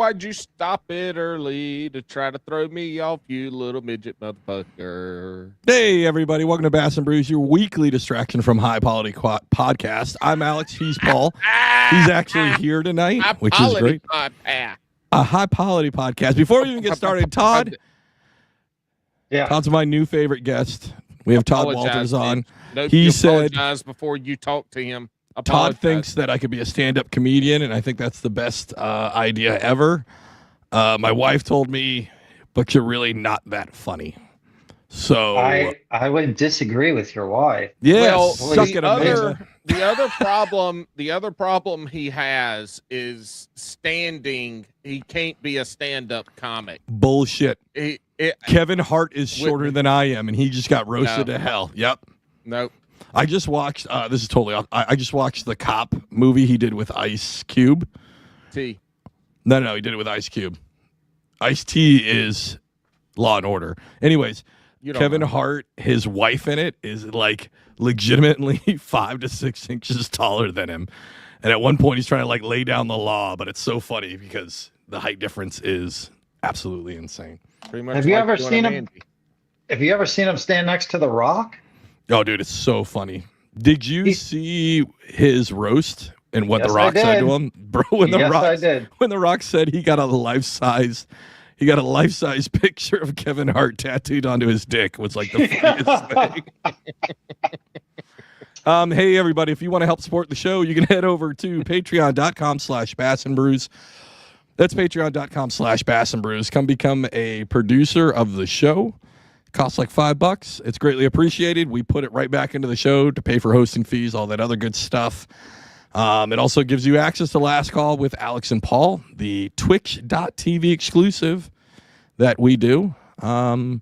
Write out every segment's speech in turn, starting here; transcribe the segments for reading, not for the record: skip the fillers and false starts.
why'd you stop it early to try to throw me off, you little midget motherfucker? Hey, everybody. Welcome to Bass and Brews, your weekly distraction from High Quality podcast. I'm Alex. He's Paul. He's actually here tonight, which is great. A High Quality podcast. Before we even get started, Todd. Yeah. Todd's my new favorite guest. We have Todd Walters on. No, he said, apologize before you talk to him. Todd thinks that I could be a stand-up comedian, and I think that's the best idea ever. My wife told me, but you're really not that funny. So I would disagree with your wife. Yeah, well, the other problem he has is standing. He can't be a stand-up comic. Bullshit. Kevin Hart is shorter than I am, and he just got roasted to hell. Yep. Nope. I just watched. This is totally off. I just watched the Cop movie he did with Ice Cube. T. No, he did it with Ice Cube. Ice-T is Law and Order. Anyways, Kevin Hart, his wife in it is like legitimately 5 to 6 inches taller than him, and at one point he's trying to like lay down the law. But it's so funny because the height difference is absolutely insane. Pretty much. Have you ever seen him? Have you ever seen him stand next to The Rock? Oh, dude, it's so funny. Did you see his roast and what The Rock said to him? Bro, when The Rock said he got a life-size picture of Kevin Hart tattooed onto his dick was like the funniest thing. Hey, everybody, if you want to help support the show, you can head over to patreon.com/Bass and Brews. That's patreon.com/Bass and Brews. Come become a producer of the show. Costs like $5. It's greatly appreciated. We put it right back into the show to pay for hosting fees, all that other good stuff. It also gives you access to Last Call with Alex and Paul, the Twitch.tv exclusive that we do. Paul's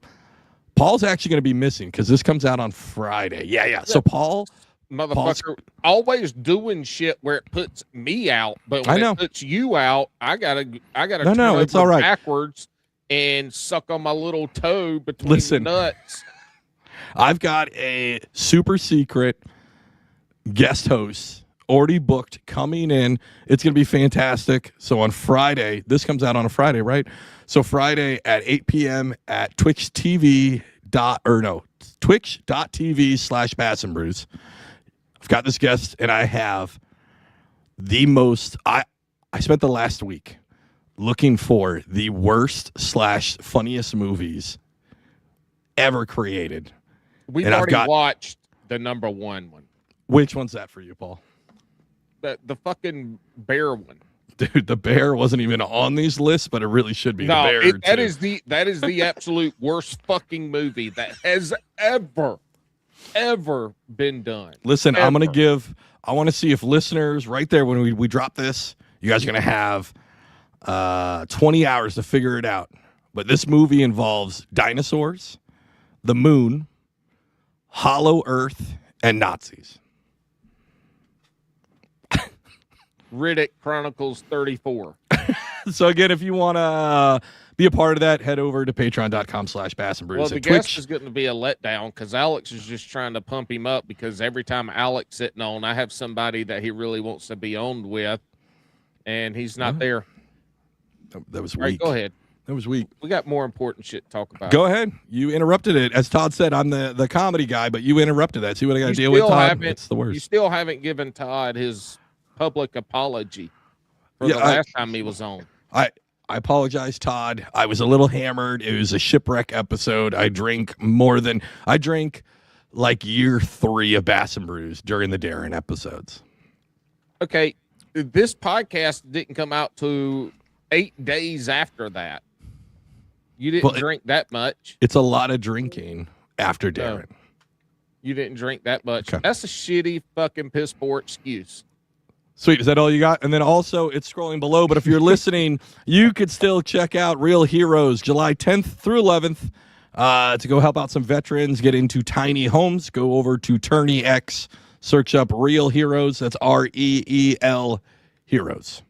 actually going to be missing because this comes out on Friday. Yeah. So Paul, motherfucker, always doing shit where it puts me out, but when it puts you out, I gotta turn it's all right. Backwards and suck on my little toe between the nuts. I've got a super secret guest host already booked coming in. It's going to be fantastic. So on Friday, this comes out on a Friday, right? So Friday at 8 p.m. at twitch.tv/Bass and Brews. I've got this guest, and I have the most. I spent the last week looking for the worst / funniest movies ever created. We've already watched the number one. Which one's that for you, Paul? The fucking bear one. Dude, the bear wasn't even on these lists, but it really should be. No, that is the absolute worst fucking movie that has ever been done. Listen, I want to see if listeners right there, when we drop this, you guys are going to have 20 hours to figure it out. But this movie involves dinosaurs, the moon, Hollow Earth, and Nazis. Riddick Chronicles 34. So again, if you want to be a part of that, head over to patreon.com/Bass and Brews. Well, the guest is going to be a letdown because Alex is just trying to pump him up because every time Alex sitting on, I have somebody that he really wants to be on with, and he's not there. That was weak. All right, go ahead. That was weak. We got more important shit to talk about. Go ahead. You interrupted it. As Todd said, I'm the comedy guy, but you interrupted that. See what I got to deal with, Todd? It's the worst. You still haven't given Todd his public apology for the last time he was on. I apologize, Todd. I was a little hammered. It was a Shipwreck episode. I drank like year 3 of Bass and Brews during the Darren episodes. Okay, this podcast didn't come out to 8 days after that. You didn't drink that much. It's a lot of drinking after Darren. No, you didn't drink that much. Okay. That's a shitty fucking piss poor excuse. Sweet. Is that all you got? And then also it's scrolling below, but if you're listening, you could still check out Real Heroes July 10th through 11th to go help out some veterans get into tiny homes. Go over to Tourney X, search up Real Heroes. That's REEL Heroes.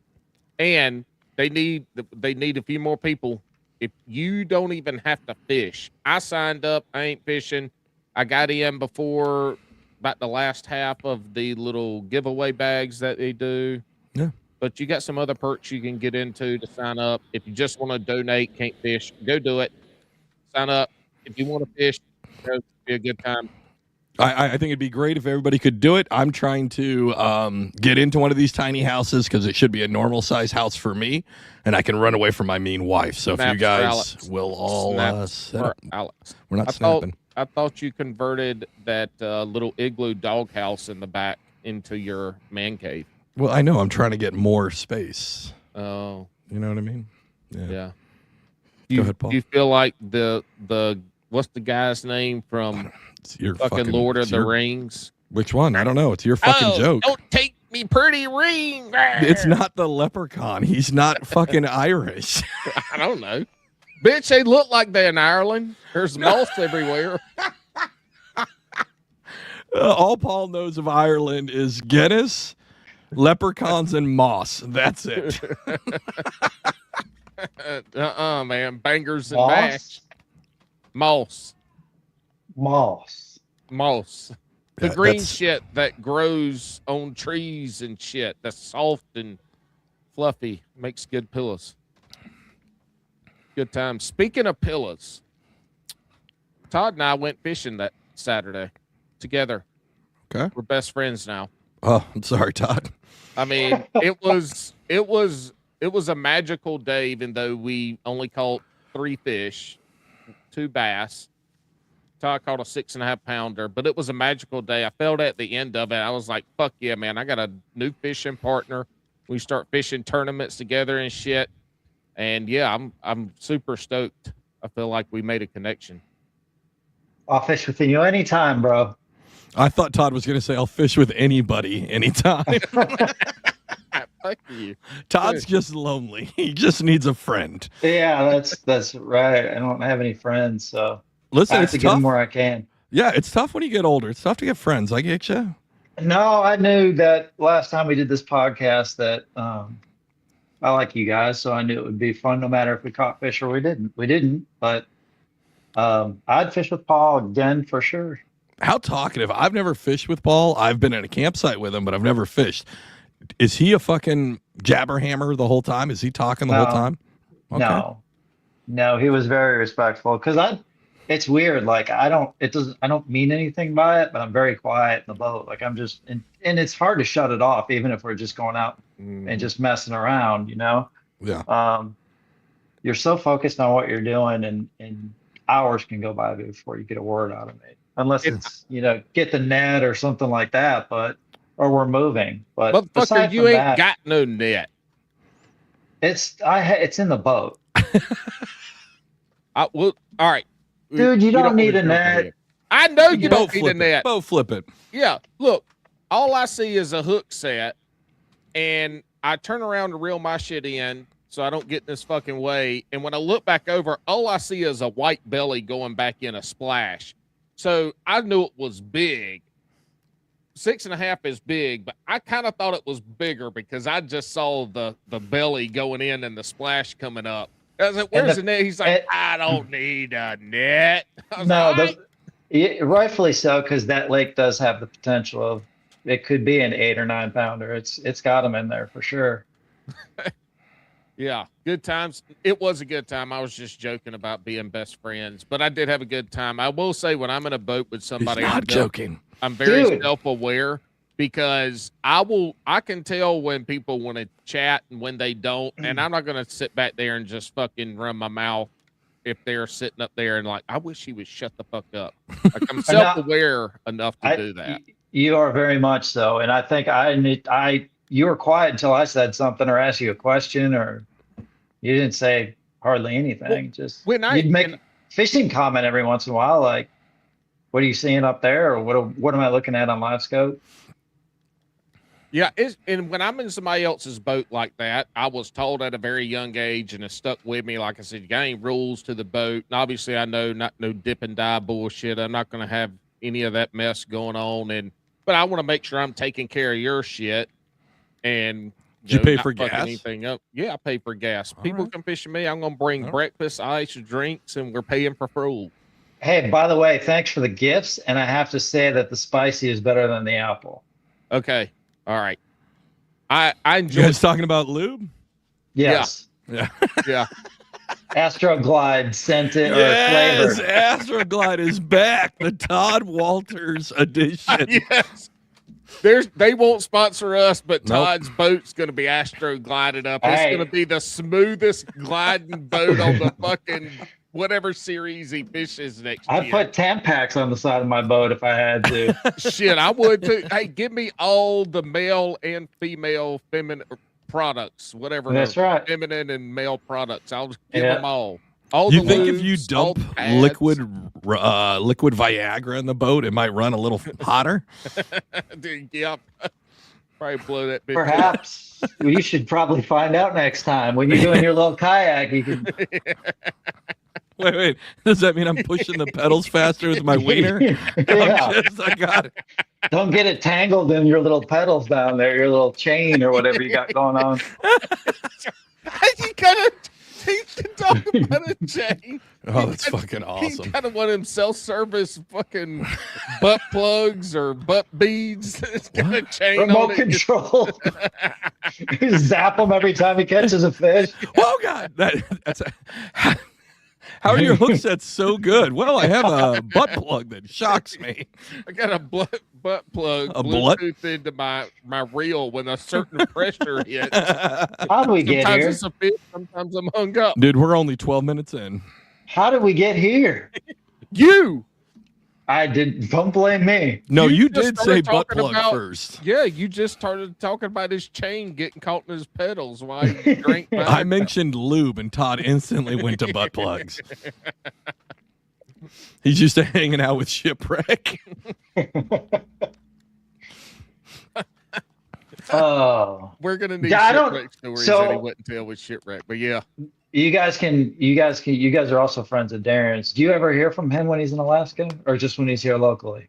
And they need a few more people. If you don't even have to fish, I signed up. I ain't fishing. I got in before about the last half of the little giveaway bags that they do. Yeah. but you got some other perks you can get into to sign up. If you just want to donate, can't fish, go do it. Sign up. If you want to fish, it'll be a good time. I think it'd be great if everybody could do it. I'm trying to get into one of these tiny houses because it should be a normal size house for me, and I can run away from my mean wife. So if you guys will all set up, Alex. We're not snapping. I thought you converted that little igloo doghouse in the back into your man cave. Well, I know I'm trying to get more space. Oh, you know what I mean? Yeah. Go ahead, Paul. Do you feel like the what's the guy's name from your fucking Lord of the Rings? Which one? I don't know. It's your fucking joke. Don't take me pretty ring. It's not the leprechaun. He's not fucking Irish. I don't know. Bitch, they look like they're in Ireland. There's moss everywhere. All Paul knows of Ireland is Guinness, leprechauns, and moss. That's it. Man. Bangers and mash. Moss. The green shit that grows on trees and shit. That's soft and fluffy. Makes good pillows. Good time. Speaking of pillows, Todd and I went fishing that Saturday together. Okay. We're best friends now. Oh, I'm sorry, Todd. I mean, it was a magical day, even though we only caught 3 fish, 2 bass. Todd caught a 6.5 pounder, but it was a magical day. I felt at the end of it, I was like, fuck yeah, man. I got a new fishing partner. We start fishing tournaments together and shit. And yeah, I'm super stoked. I feel like we made a connection. I'll fish with you anytime, bro. I thought Todd was going to say, I'll fish with anybody anytime. Fuck you. Todd's just lonely. He just needs a friend. Yeah, that's right. I don't have any friends, so listen, I have it's to tough. get them where I can. Yeah, it's tough when you get older. It's tough to get friends. I get you. No, I knew that last time we did this podcast that I like you guys, so I knew it would be fun no matter if we caught fish or we didn't. We didn't, but I'd fish with Paul again for sure. How talkative. I've never fished with Paul. I've been in a campsite with him, but I've never fished. Is he a fucking jabberhammer the whole time? Is he talking the whole time? Okay. No, he was very respectful because it's weird. Like I don't mean anything by it, but I'm very quiet in the boat. Like I'm just, and it's hard to shut it off, even if we're just going out and just messing around, you know? Yeah. You're so focused on what you're doing and hours can go by before you get a word out of me. Unless it's, get the net or something like that, or we're moving. But motherfucker, you ain't got no net. It's in the boat. All right. Dude, you don't need a net. I know you don't need a net. Boat flip it. Yeah. Look, all I see is a hook set, and I turn around to reel my shit in so I don't get in this fucking way. And when I look back over, all I see is a white belly going back in a splash. So I knew it was big. 6.5 is big, but I kind of thought it was bigger because I just saw the belly going in and the splash coming up. I was like, where's the net? He's like, I don't need a net. Rightfully so, because that lake does have the potential of it could be an 8 or 9 pounder. It's got them in there for sure. Yeah, good times. It was a good time. I was just joking about being best friends, but I did have a good time. I will say when I'm in a boat with somebody, He's not joking. I'm very self-aware because I can tell when people want to chat and when they don't, and I'm not going to sit back there and just fucking run my mouth if they're sitting up there and like, I wish he would shut the fuck up. Like I'm self-aware enough to do that. You are very much so, and I think you were quiet until I said something or asked you a question, or you didn't say hardly anything. You'd make a fishing comment every once in a while, like, what are you seeing up there? Or what am I looking at on live scope? Yeah. And when I'm in somebody else's boat like that, I was told at a very young age and it stuck with me. Like I said, you got any rules to the boat. And obviously I know not no dip and dive bullshit. I'm not going to have any of that mess going on. But I want to make sure I'm taking care of your shit. And did you pay for gas? Anything up? Yeah, I pay for gas. People can fish with me. I'm going to bring breakfast, ice, drinks, and we're paying for fuel. Hey, by the way, thanks for the gifts. And I have to say that the spicy is better than the apple. Okay. All right. I enjoy. You guys talking about lube? Yes. Yeah. Yeah. Astroglide scented or Yes, flavored. Astroglide is back. The Todd Walters edition. Yes. They won't sponsor us, but Nope. Todd's boat's going to be Astro glided up. It's Hey. going to be the smoothest gliding boat on the fucking whatever series he fishes next year. I'd put Tampax on the side of my boat if I had to. Shit, I would too. Hey, give me all the male and female feminine products, whatever. That's right. Feminine and male products. I'll give Yeah. them all. All You the think if lubes, you all dump the pads. liquid Viagra in the boat, it might run a little hotter? Dude, yep. Probably blow that bitch. Perhaps you should probably find out next time when you're doing your little kayak. You can. Wait. Does that mean I'm pushing the pedals faster with my wiener? Yeah. I got it. Don't get it tangled in your little pedals down there, your little chain or whatever you got going on. You kind of talk about a chain. Oh, that's fucking awesome. Kind of one of them self-service fucking butt plugs or butt beads. It's got a chain Remote on it. control. You zap him every time he catches a fish. Oh God, that's how are your hook sets so good? Well, I have a butt plug that shocks me. I got a butt plug Bluetooth into my reel when a certain pressure hits. How do we get Sometimes here? it's a fish, sometimes I'm hung up. Dude, we're only 12 minutes in. How did we get here? You! I did. Don't blame me. No, you just did started say butt talking plug about- first. Yeah, you just started talking about his chain getting caught in his pedals while he drank. I mentioned lube, and Todd instantly went to butt plugs. He's used to hanging out with Shipwreck. Oh, We're gonna need Yeah, I don't- Shipwreck stories so- that he wouldn't tell with Shipwreck, but yeah. you guys are also friends of Darren's. Do you ever hear from him when he's in Alaska, or just when he's here locally?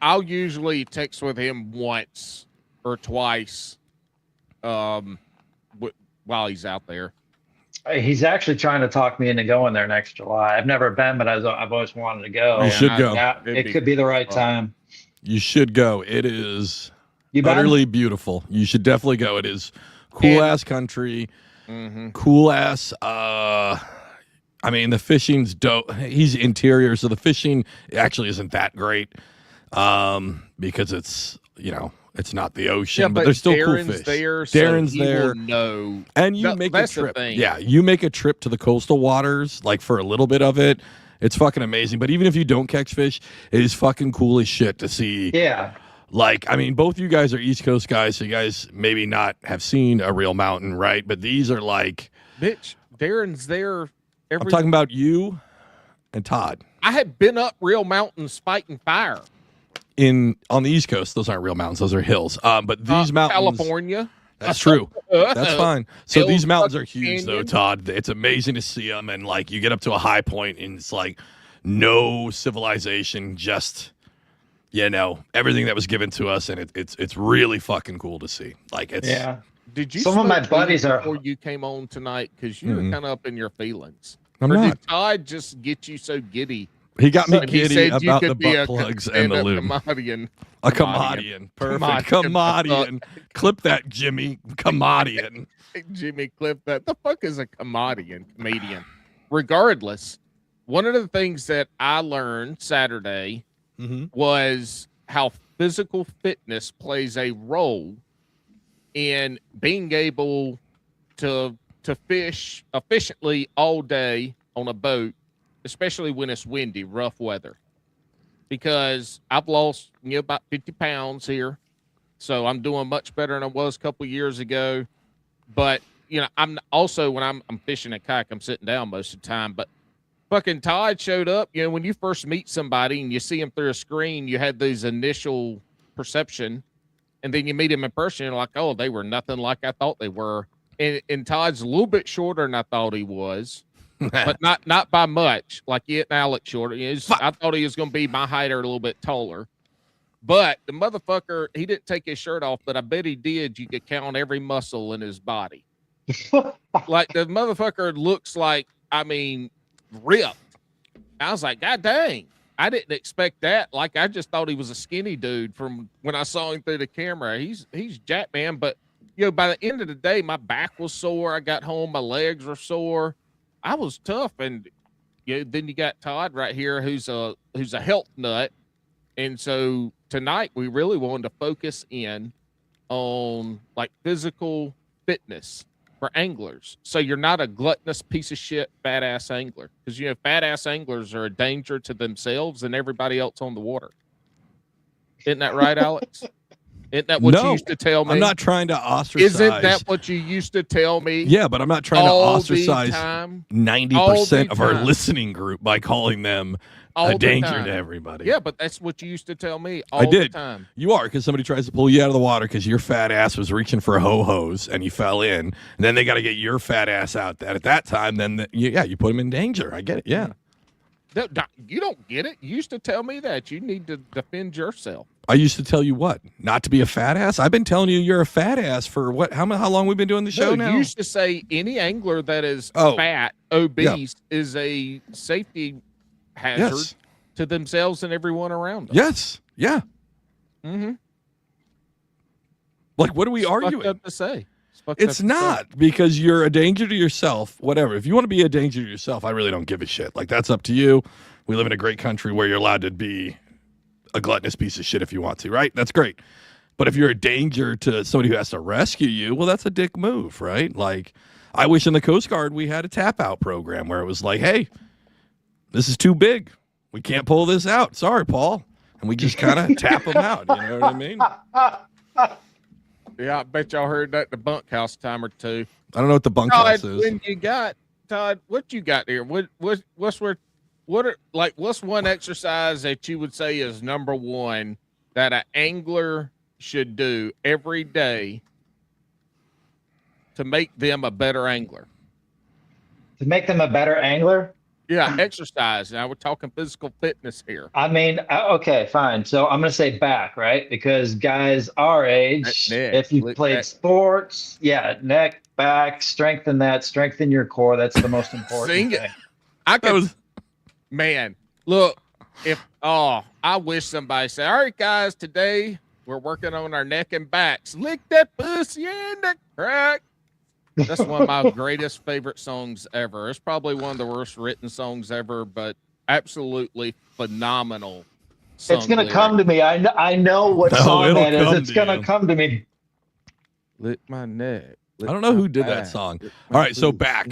I'll usually text with him once or twice, while he's out there. He's actually trying to talk me into going there next July. I've never been, but I've always wanted to go. You should go. Yeah, it could be the right time. You should go. It is You been? utterly beautiful. You should definitely go. It is cool ass country. Mm-hmm. Cool ass. I mean, the fishing's dope. He's interior, so the fishing actually isn't that great. Because it's it's not the ocean, but there's still Darren's cool fish. there, Darren's so he there. will know. And you No, make a that's the trip. thing. Yeah, you make a trip to the coastal waters, like for a little bit of it. It's fucking amazing. But even if you don't catch fish, it is fucking cool as shit to see. Yeah. Like, I mean, both you guys are East Coast guys, so you guys maybe not have seen a real mountain, right? But these are like, Bitch, Darren's there. I'm talking about you and Todd. I had been up real mountains fighting fire. On the East Coast, those aren't real mountains; those are hills. But these mountains, California. that's true. That's fine. So Hills, these mountains are fucking huge, though, canyon. Todd. It's amazing to see them, and like you get up to a high point, and it's like no civilization, just everything that was given to us, and it's really fucking cool to see. Like it's Yeah. Did you? Some of my smoke buddies weed are- before you came on tonight because you were Mhm. kind of up in your feelings. I'm Or not. did Todd just get you so giddy? He got me When he giddy said you about could the be butt a plugs and the stand-up lube. comedian. A commodian. Perfect. Commodian. Clip that, Jimmy. Commodian. Jimmy Cliff, that the fuck is a comedian? Regardless, one of the things that I learned Saturday was how physical fitness plays a role in being able to fish efficiently all day on a boat, especially when it's windy, rough weather. Because I've lost about 50 pounds here, so I'm doing much better than I was a couple years ago. But I'm also, when I'm fishing a kayak, I'm sitting down most of the time. But fucking Todd showed up. When you first meet somebody and you see him through a screen, you had these initial perception, and then you meet him in person, you're like, oh, they were nothing like I thought they were. And Todd's a little bit shorter than I thought he was, but not by much. Like you and Alex shorter. I thought he was going to be my height or a little bit taller. But the motherfucker, he didn't take his shirt off, but I bet he did. You could count every muscle in his body. Like the motherfucker looks like, ripped. I was like, God dang. I didn't expect that. Like, I just thought he was a skinny dude from when I saw him through the camera. He's jacked, man. But, by the end of the day, my back was sore. I got home, my legs were sore. I was tough. And then you got Todd right here, who's a health nut. And so tonight we really wanted to focus in on like physical fitness for anglers. So you're not a gluttonous piece of shit fat ass angler, because fat ass anglers are a danger to themselves and everybody else on the water. Isn't that right, Alex? Isn't that what you used to tell me? I'm not trying to ostracize. Isn't that what you used to tell me? Yeah, but I'm not trying to ostracize 90% of our listening group by calling them a danger to everybody. Yeah, but that's what you used to tell me all the time. You are, because somebody tries to pull you out of the water because your fat ass was reaching for a ho-hos and you fell in. And then they got to get your fat ass out. That at that time, then you put them in danger. I get it. Yeah. You don't get it. You used to tell me that you need to defend yourself. I used to tell you what? Not to be a fat ass? I've been telling you you're a fat ass for what? How long we've been doing the show now? You used to say any angler that is fat, obese, is a safety hazard to themselves and everyone around them. Yes. Yeah. Mm-hmm. Like, what are we arguing? Fucked up to say. It's not, because you're a danger to yourself, whatever. If you want to be a danger to yourself, I really don't give a shit. Like, that's up to you. We live in a great country where you're allowed to be a gluttonous piece of shit if you want to, right? That's great. But if you're a danger to somebody who has to rescue you, well, that's a dick move, right? Like, I wish in the Coast Guard we had a tap out program where it was like, hey, this is too big. We can't pull this out. Sorry, Paul. And we just kind of tap them out. You know what I mean? Yeah, I bet y'all heard that in the bunkhouse time or two. I don't know what the bunkhouse is. When you got, Todd, what you got there? What's one exercise that you would say is number one that an angler should do every day to make them a better angler? To make them a better angler? Yeah, exercise. Now we're talking physical fitness here. I mean, okay, fine. So I'm going to say back, right? Because guys our age, if you played sports, neck, back, strengthen your core. That's the most important thing. Man, look, I wish somebody said, all right, guys, today we're working on our neck and backs. Lick that pussy in the crack. That's one of my greatest favorite songs ever. It's probably one of the worst written songs ever, but absolutely phenomenal. It's going to come to me. I know what song that is. It's going to come to me. Lick my neck. I don't know who did that song. All right, so back.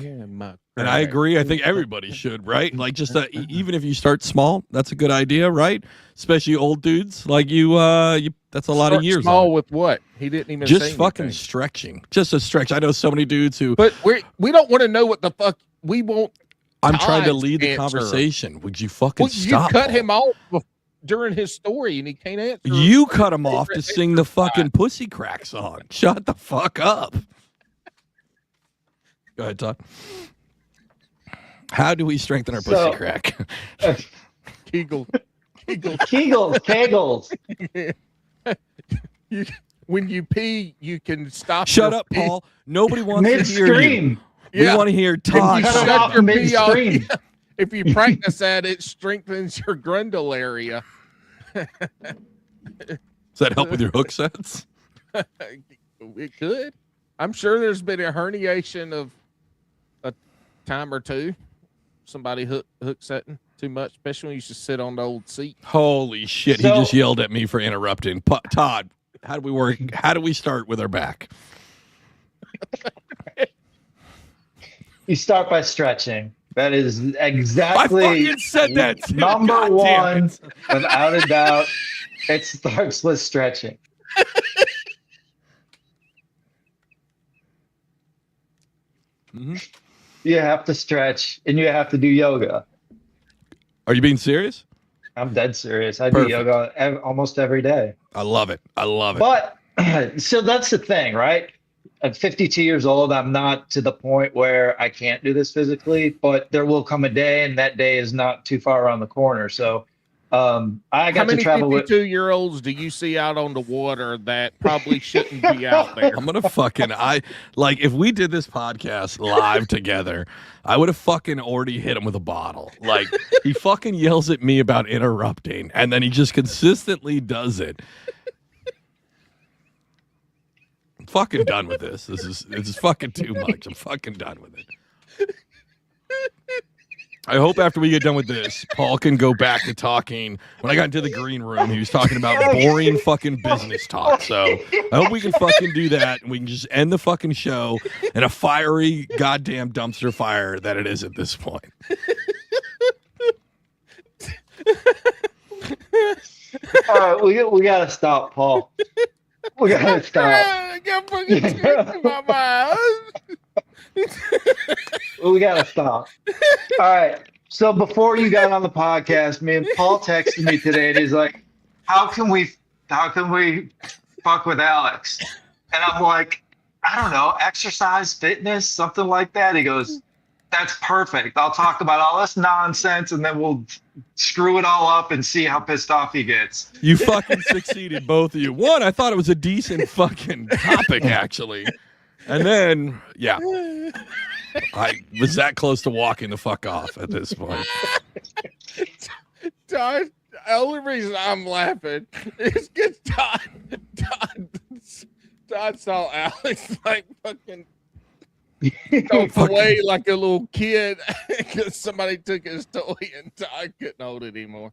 And I agree. I think everybody should, right? Like, just even if you start small, that's a good idea, right? Especially old dudes like you. That's a lot of years. Small with what? He didn't even just say fucking anything. stretching. Just a stretch. I know so many dudes who. But we don't want to know what the fuck we want. I'm trying to lead the conversation. Would you fucking stop? You cut him off during his story, and he can't answer. You cut him off to sing the fucking pussy crack song. Shut the fuck up. Go ahead, Todd. How do we strengthen our pussy crack? Kegels. When you pee, you can stop. Shut up, Paul. Nobody wants to hear you. We want to hear Todd. Shut your pee off. If you practice that, it strengthens your grundle area. Does that help with your hook sets? It could. I'm sure there's been a herniation of a time or two. Somebody hook setting too much, especially when you used to sit on the old seat. Holy shit! He just yelled at me for interrupting. Todd, how do we work? How do we start with our back? You start by stretching. That is exactly. I fucking said that too. Number one, without a doubt. It starts with stretching. Mm-hmm. You have to stretch and you have to do yoga. Are you being serious? I'm dead serious. I do yoga almost every day. I love it. But so that's the thing, right? At 52 years old, I'm not to the point where I can't do this physically, but there will come a day, and that day is not too far around the corner. So I got to travel with 52-year-olds do you see out on the water that probably shouldn't be out there? I'm gonna fucking if we did this podcast live together, I would have fucking already hit him with a bottle. Like he fucking yells at me about interrupting, and then he just consistently does it. I'm fucking done with this. It's fucking too much. I'm fucking done with it. I hope after we get done with this, Paul can go back to talking. When I got into the green room, he was talking about boring fucking business talk. So I hope we can fucking do that, and we can just end the fucking show in a fiery goddamn dumpster fire that it is at this point. All right, we gotta stop, Paul. We gotta stop. I got fucking tears in my mind. We gotta stop. All right. So before you got on the podcast, me and Paul texted me today, and he's like, "How can we fuck with Alex?" And I'm like, "I don't know, exercise, fitness, something like that." He goes, "That's perfect. I'll talk about all this nonsense, and then we'll screw it all up and see how pissed off he gets." You fucking succeeded, both of you. One, I thought it was a decent fucking topic, actually. And then, yeah, I was that close to walking the fuck off at this point. Todd, the only reason I'm laughing is because Todd saw Alex like fucking go away like a little kid because somebody took his toy and Todd couldn't hold it anymore.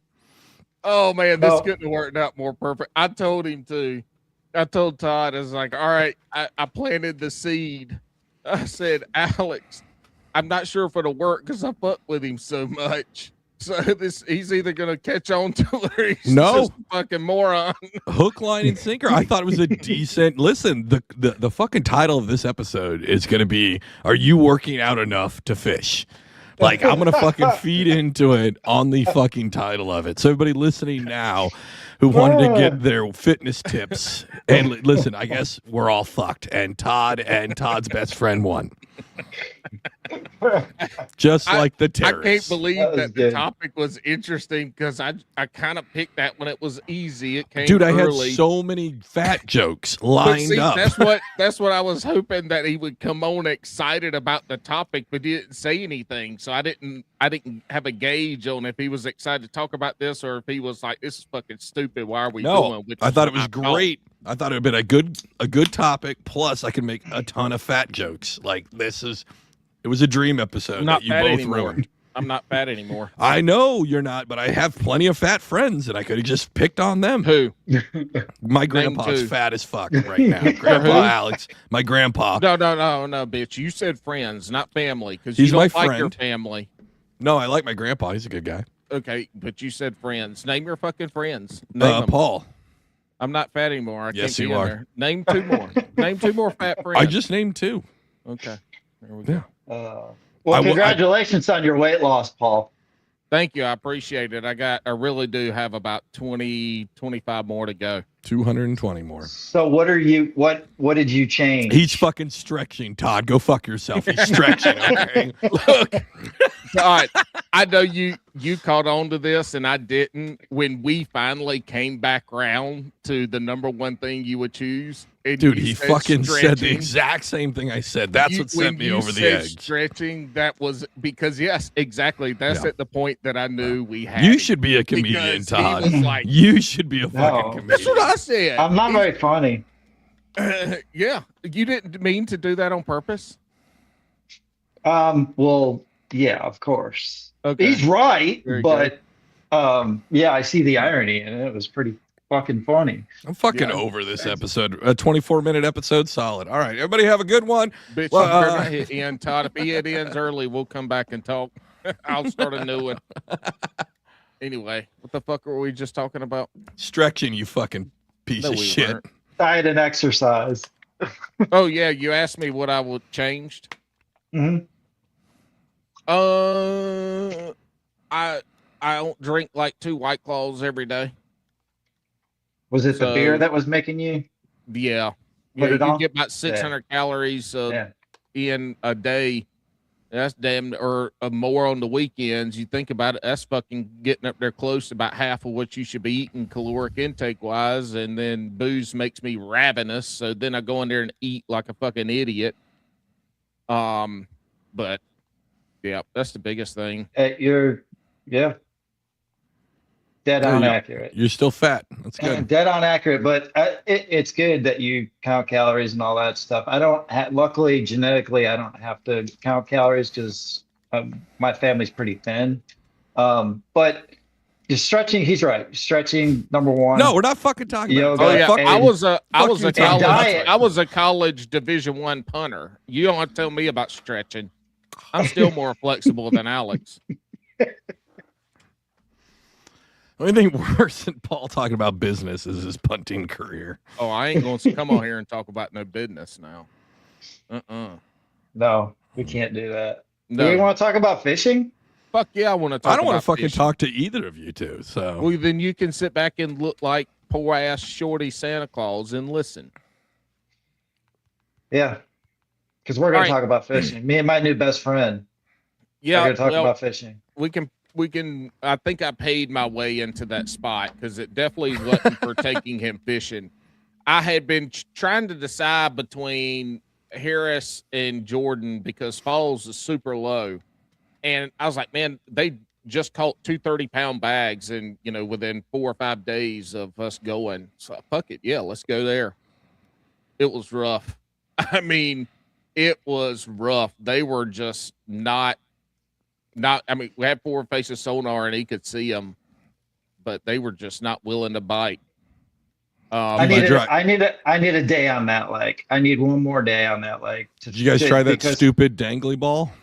Oh man, this couldn't have worked out more perfect. I told him to. I told Todd, I was like, all right, I planted the seed. I said, Alex, I'm not sure if it'll work because I fuck with him so much. So he's either going to catch on to it or he's just a fucking moron. Hook, line, and sinker. I thought it was a decent, listen, the fucking title of this episode is going to be, Are You Working Out Enough to Fish? Like, I'm going to fucking feed into it on the fucking title of it. So everybody listening now who wanted to get their fitness tips, and listen, I guess we're all fucked, and Todd's best friend won. Just like the terrorists. I can't believe that the topic was interesting because I kind of picked that when it was easy. It came Dude, early. I had so many fat jokes lined up. That's what I was hoping, that he would come on excited about the topic, but he didn't say anything. So I didn't have a gauge on if he was excited to talk about this or if he was like, "This is fucking stupid. Why are we doing?" I thought it was great. I thought it would have been a good topic. Plus, I could make a ton of fat jokes. Like it was a dream episode that you both ruined. I'm not fat anymore. I know you're not, but I have plenty of fat friends, and I could have just picked on them. Who? My grandpa's fat as fuck right now. Grandpa Alex, my grandpa. No, bitch. You said friends, not family, because he's you don't my like friend. your family. No, I like my grandpa. He's a good guy. Okay, but you said friends. Name your fucking friends. Name them. Paul. I'm not fat anymore. I yes, can't be you are. There. Name two more. Name two more fat friends. I just named two. Okay. There we go. Well, congratulations on your weight loss, Paul. Thank you. I appreciate it. I really do have about 20, 25 more to go. 220 more. So what did you change? He's fucking stretching, Todd. Go fuck yourself. He's stretching, okay? Look, Todd, I know you caught on to this and I didn't. When we finally came back round to the number one thing you would choose. Dude, he fucking said the exact same thing I said. That's what sent me over the edge. Stretching, that was because, yes, exactly. That's at the point that I knew we had. You should be a comedian, Todd. He was like, you should be a fucking comedian. That's what I said. I'm not very funny. Yeah. You didn't mean to do that on purpose? Well, yeah, of course. Okay. He's right, but yeah, I see the irony in it. It was pretty fucking funny. I'm fucking over this episode. A 24-minute episode, solid. All right, everybody have a good one. Bitch, you better not hit end, Todd. If he ends early, we'll come back and talk. I'll start a new one. Anyway, what the fuck were we just talking about? Stretching, you fucking piece of shit. Weren't. Diet and exercise. Oh yeah, you asked me what I would changed. Mm-hmm. I don't drink like 2 White Claws every day. Was it the beer that was making you? Yeah. Put it on? You get about 600 calories in a day That's damn, or more on the weekends. You think about it, that's fucking getting up there close to about half of what you should be eating caloric intake wise. And then booze makes me ravenous. So then I go in there and eat like a fucking idiot. But yeah, that's the biggest thing. Yeah. Dead on accurate. You're still fat. That's good. Dead on accurate, but it's good that you count calories and all that stuff. I don't luckily genetically, I don't have to count calories because my family's pretty thin. But just stretching, he's right. Stretching, number one. No, we're not fucking talking yoga. about Oh yeah, I was a college Division I punter. You don't have to tell me about stretching. I'm still more flexible than Alex. Anything worse than Paul talking about business is his punting career. Oh, I ain't going to come on here and talk about no business now. No, we can't do that. No. Do we want to talk about fishing? Fuck yeah, I want to talk about I don't want to fucking fishing. talk to either of you two. So well, then you can sit back and look like poor ass Shorty Santa Claus and listen. Yeah, because we're going to talk about fishing. Me and my new best friend. Yeah, we're going to talk about fishing. We can. I think I paid my way into that spot because it definitely wasn't for taking him fishing. I had been trying to decide between Harris and Jordan because Falls is super low. And I was like, man, they just caught 2 30-pound bags and, within 4 or 5 days of us going. So fuck it. Yeah, let's go there. It was rough. I mean, it was rough. They were just not, I mean, we had 4 faces sonar and he could see them, but they were just not willing to bite. I need a day on that lake. I need one more day on that lake. Did you guys try that stupid dangly ball?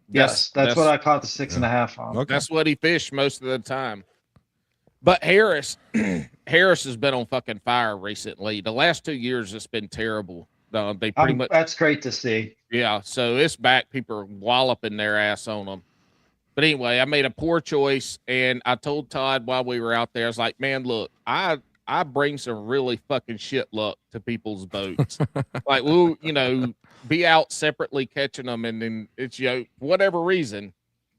Yes, that's what I caught the 6.5 on. Okay. That's what he fished most of the time. But Harris has been on fucking fire recently. The last 2 years, it's been terrible. They pretty much. That's great to see. Yeah, so it's back. People are walloping their ass on them. But anyway, I made a poor choice, and I told Todd while we were out there, I was like, man, look, I bring some really fucking shit luck to people's boats. Like, we'll, be out separately catching them, and then it's, whatever reason.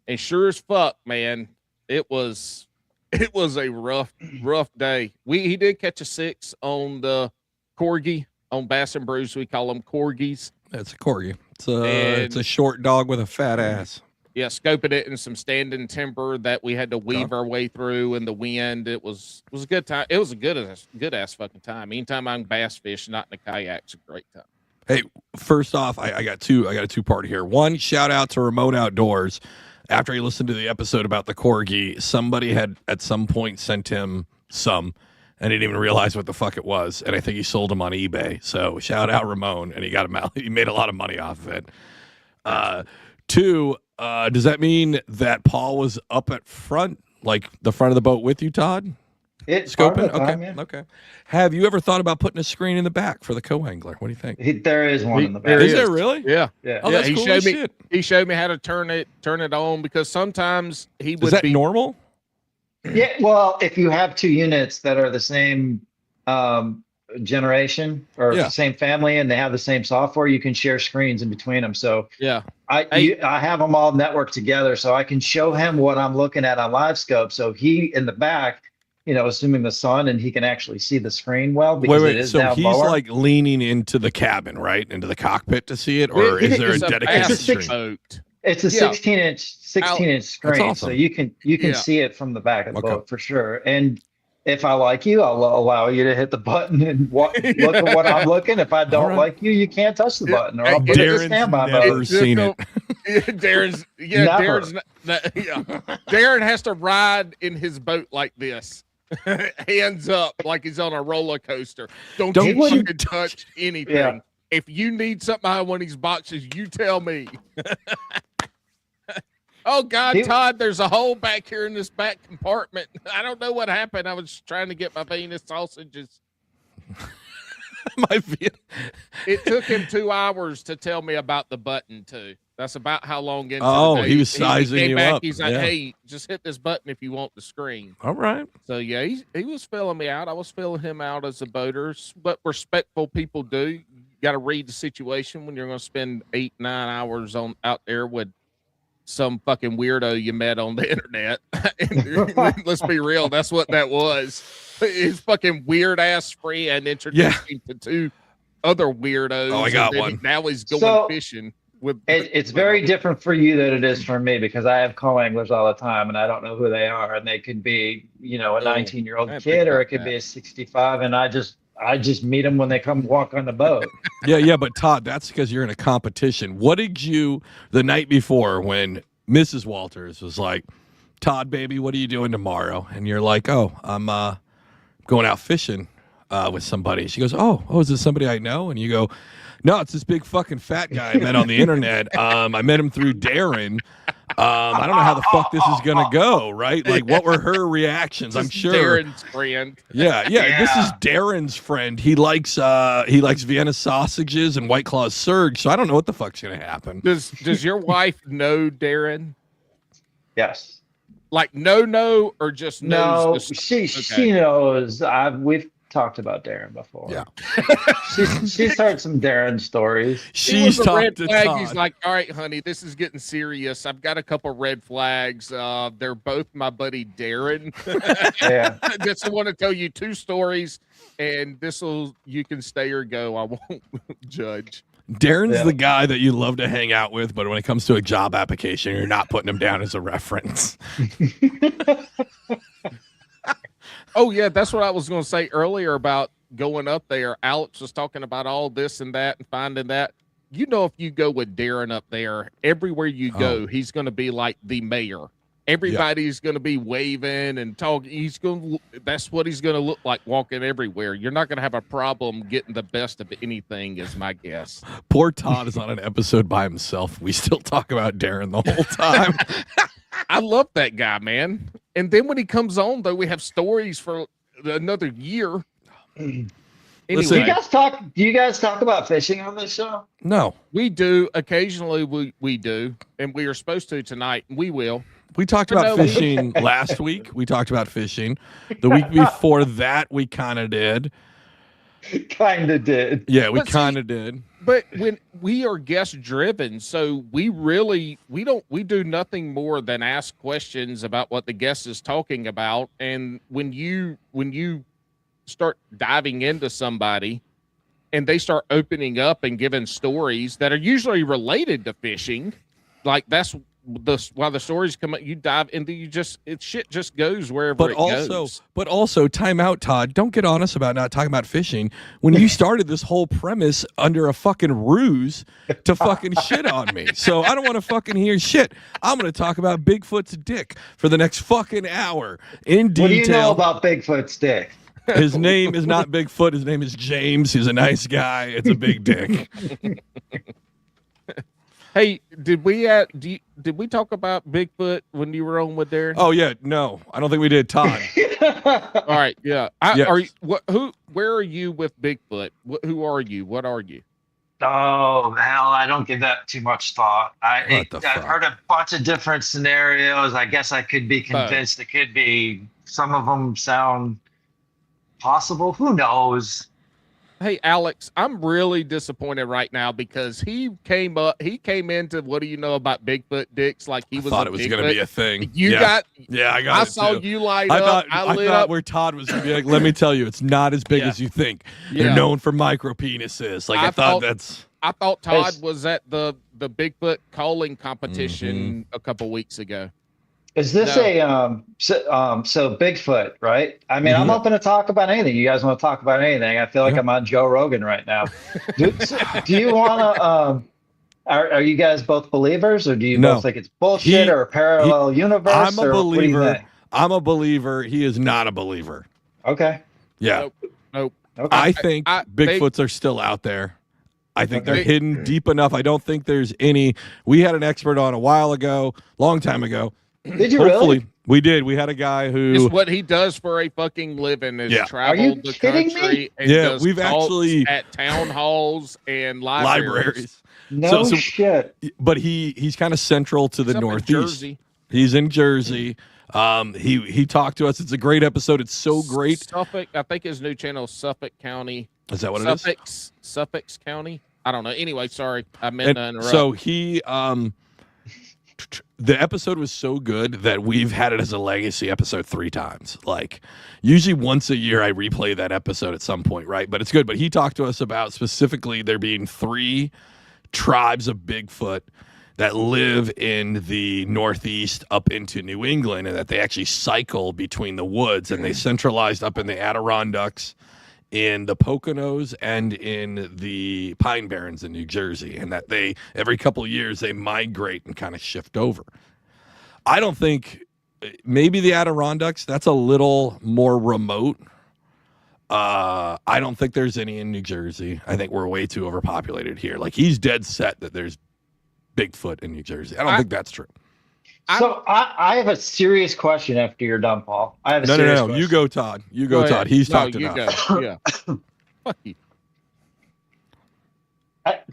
And sure as fuck, man, it was a rough day. He did catch a 6 on the corgi, on Bass and Brews. We call them corgis. It's a corgi. It's a short dog with a fat ass. Yeah, scoping it in some standing timber that we had to weave our way through in the wind. It was a good time. It was a good ass fucking time. Anytime I'm bass fish, not in a kayak's a great time. Hey, first off, I got a two-part here. One, shout out to Remote Outdoors. After he listened to the episode about the corgi, somebody had at some point sent him some, and he didn't even realize what the fuck it was. And I think he sold them on eBay. So shout out Ramon, and he got him out. He made a lot of money off of it. Two, does that mean that Paul was up at front, like the front of the boat with you, Todd? It's scoping. Time, okay. Okay. Have you ever thought about putting a screen in the back for the co-angler? What do you think? There is one in the back. Is there really? Yeah. Oh, that's cool as shit. He showed me how to turn it on because sometimes he would. Is that normal? Yeah. Well, if you have 2 units that are the same generation or the same family and they have the same software, you can share screens in between them. So yeah, I have them all networked together, so I can show him what I'm looking at on live scope. So he in the back, assuming the sun, and he can actually see the screen well because it is down lower. So he's like leaning into the cabin, right, into the cockpit to see it, or is there a dedicated screen? It's a 16-inch screen, awesome. So you can see it from the back of the boat for sure. And if I like you, I'll allow you to hit the button and look at what I'm looking. If I don't like you, you can't touch the button, or I'll put it in standby mode. Never seen it. Darren has to ride in his boat like this. Hands up like he's on a roller coaster. Don't you fucking touch anything. Yeah. If you need something out of one of these boxes, you tell me. Oh God, Todd, there's a hole back here in this back compartment. I don't know what happened. I was trying to get my Venus sausages. It took him 2 hours to tell me about the button too. That's about how long into the day. He was sizing you up. He's like, hey, just hit this button if you want the screen. All right. So yeah, he was filling me out. I was filling him out as a boater. What respectful people do. You got to read the situation when you're going to spend 8-9 hours out there with some fucking weirdo you met on the internet. Let's be real, that's what that was. His fucking weird ass friend introduced him to two other weirdos. Oh, I got one. Now he's going fishing. It's very different for you than it is for me, because I have co-anglers all the time and I don't know who they are, and they could be, a 19-year-old kid, or it could be a 65, and I just meet them when they come walk on the boat. Yeah, but Todd, that's because you're in a competition. What did you, the night before, when Mrs. Walters was like, Todd, baby, what are you doing tomorrow? And you're like, oh, I'm going out fishing with somebody. She goes, oh, is this somebody I know? And you go, no, it's this big fucking fat guy I met on the internet. I met him through Darren. I don't know how the fuck this is gonna go, right? Like, what were her reactions? I'm sure Darren's friend. Yeah. This is Darren's friend. He likes Vienna sausages and White Claw Surge. So I don't know what the fuck's gonna happen. Does your wife know Darren? Yes. Like no, or just knows? No, she knows. We've talked about Darren before. Yeah. she's heard some Darren stories. She's talked to Todd. He's like, all right, honey, this is getting serious. I've got a couple red flags. They're both my buddy Darren. Yeah. Just want to tell you two stories, and you can stay or go. I won't judge. Darren's the guy that you love to hang out with, but when it comes to a job application, you're not putting him down as a reference. Oh, yeah, that's what I was going to say earlier about going up there. Alex was talking about all this and that and finding that. If you go with Darren up there, everywhere you go, he's going to be like the mayor. Everybody's going to be waving and talking. That's what he's going to look like walking everywhere. You're not going to have a problem getting the best of anything, is my guess. Poor Todd is on an episode by himself. We still talk about Darren the whole time. I love that guy, man. And then when he comes on, though, we have stories for another year. Anyway. Listen, do you guys talk about fishing on this show? No. We do. Occasionally we do. And we are supposed to tonight. We will. We talked about fishing last week. We talked about fishing. The week before that, we kind of did. Kind of did. Yeah, we kind of did. But when we are guest driven, so we do nothing more than ask questions about what the guest is talking about. And when you start diving into somebody and they start opening up and giving stories that are usually related to fishing, like that's while the stories come up, you dive into shit just goes wherever it goes. But also, time out, Todd. Don't get on us about not talking about fishing when you started this whole premise under a fucking ruse to fucking shit on me. So I don't want to fucking hear shit. I'm going to talk about Bigfoot's dick for the next fucking hour in detail. What do you know about Bigfoot's dick? His name is not Bigfoot. His name is James. He's a nice guy. It's a big dick. Hey, did we talk about Bigfoot when you were on with Darren? Oh yeah, no, I don't think we did, Todd. All right, yeah. Where are you with Bigfoot? Who are you? What are you? Oh hell, I don't give that too much thought. I've heard a bunch of different scenarios. I guess I could be convinced. It could be, some of them sound possible. Who knows? Hey, Alex, I'm really disappointed right now because he came into what do you know about Bigfoot dicks like he was. I thought it was going to be a thing. I saw you light up. I thought where Todd was going to be like, let me tell you, it's not as big as you think. They're known for micro penises. Like I thought Todd was at the Bigfoot calling competition a couple weeks ago. Is this so Bigfoot, right? I mean, I'm open to talk about anything. You guys want to talk about anything? I feel like I'm on Joe Rogan right now. Do you want to? Are you guys both believers, or do you both think it's bullshit or a parallel universe? I'm a believer. I'm a believer. He is not a believer. Okay. Yeah. Nope. Okay. I think Bigfoots are still out there. I think they're hidden deep enough. I don't think there's any. We had an expert on a while ago, long time ago. Did you really? We did. We had a guy who. It's what he does for a fucking living is travel the country and we've actually at town halls and libraries. No shit. But he's kind of central to the Northeast. He's in Jersey. He talked to us. It's a great episode. It's so great. Suffolk, I think his new channel is Suffolk County. Is that what it is? Suffolk County. I don't know. Anyway, sorry, I meant to interrupt. So he the episode was so good that we've had it as a legacy episode 3 times. Like, usually once a year I replay that episode at some point, right? But it's good. But he talked to us about specifically there being 3 tribes of Bigfoot that live in the Northeast up into New England, and that they actually cycle between the woods, and they centralized up in the Adirondacks, in the Poconos, and in the Pine Barrens in New Jersey, and that they, every couple of years, they migrate and kind of shift over. I don't think, maybe the Adirondacks, that's a little more remote. I don't think there's any in New Jersey. I think we're way too overpopulated here. Like, he's dead set that there's Bigfoot in New Jersey. I don't think that's true. So I have a serious question after you're done, Paul. I have a serious question. You go, Todd. You go, Todd. He's talked enough. Yeah. Fuck you.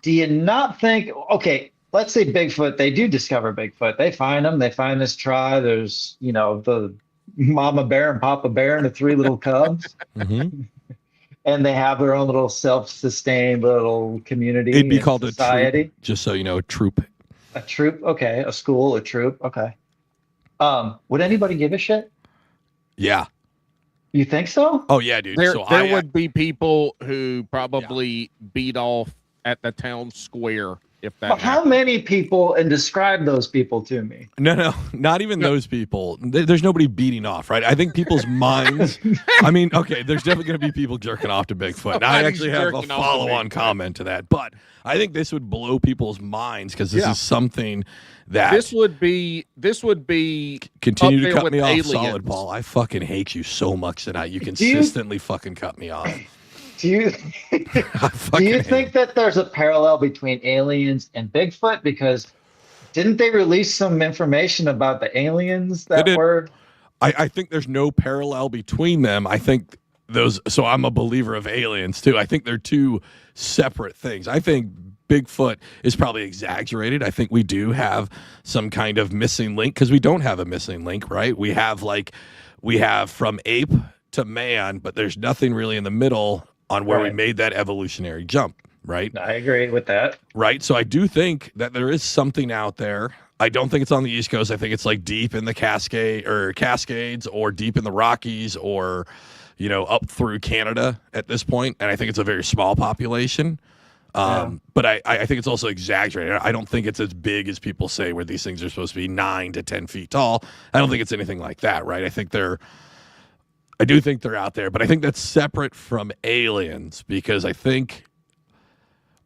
Do you not think, okay, let's say Bigfoot, they do discover Bigfoot. They find them. They find this tribe. There's, the mama bear and papa bear and the 3 little cubs. Mm-hmm. And they have their own little self-sustained little community. It'd be called society. A troop, just so you know, a troop. A troop, okay. A school, a troop, okay. Would anybody give a shit? Yeah. You think so? Oh yeah, dude. There would be people who probably beat off at the town square if that. How many people, and describe those people to me? No, not even those people. There's nobody beating off, right? I think people's minds. I mean, okay, there's definitely going to be people jerking off to Bigfoot. Now, I actually have a follow-on comment to that, but I think this would blow people's minds because this is something that this would be. Continue to cut me off, aliens. Solid Paul. I fucking hate you so much tonight. You consistently fucking cut me off. Do you think that there's a parallel between aliens and Bigfoot? Because didn't they release some information about the aliens that were? I think there's no parallel between them. I think those. So I'm a believer of aliens too. I think they're 2 separate things. I think Bigfoot is probably exaggerated. I think we do have some kind of missing link because we don't have a missing link, right? We have from ape to man, but there's nothing really in the middle on where we made that evolutionary jump, right? I agree with that. Right. So I do think that there is something out there. I don't think it's on the East Coast. I think it's like deep in the Cascades or deep in the Rockies or, up through Canada at this point. And I think it's a very small population. But I think it's also exaggerated. I don't think it's as big as people say where these things are supposed to be 9 to 10 feet tall. I don't think it's anything like that, right? I do think they're out there, but I think that's separate from aliens because I think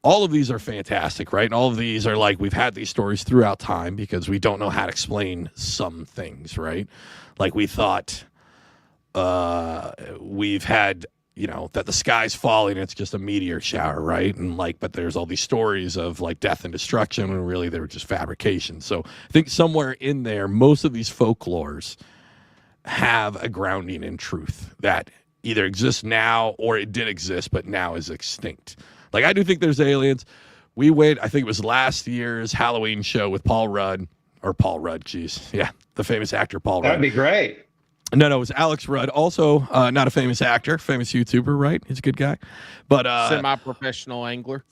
all of these are fantastic, right? And all of these are like, we've had these stories throughout time because we don't know how to explain some things, right? Like we thought we've had, that the sky's falling, it's just a meteor shower, right? And but there's all these stories of like death and destruction when really they were just fabrication. So I think somewhere in there, most of these folklores have a grounding in truth that either exists now or it did exist but now is extinct. Like I do think there's aliens. We went, I think it was last year's Halloween show with Paul Rudd, the famous actor Paul Rudd. That'd be great. No, it was Alex Rudd, also not a famous actor, famous YouTuber, right? He's a good guy, but semi-professional angler.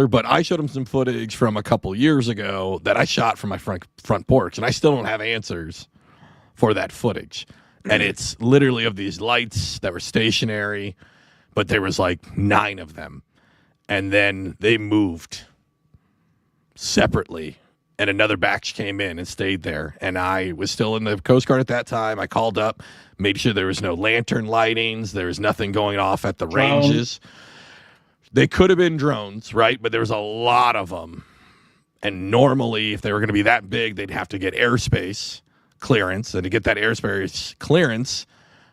But I showed him some footage from a couple years ago that I shot from my front porch, and I still don't have answers for that footage. And it's literally of these lights that were stationary, but there was like 9 of them. And then they moved separately, and another batch came in and stayed there. And I was still in the Coast Guard at that time. I called up, made sure there was no lantern lightings. There was nothing going off at the ranges. They could have been drones, right? But there was a lot of them. And normally, if they were going to be that big, they'd have to get airspace clearance. And to get that airspace clearance,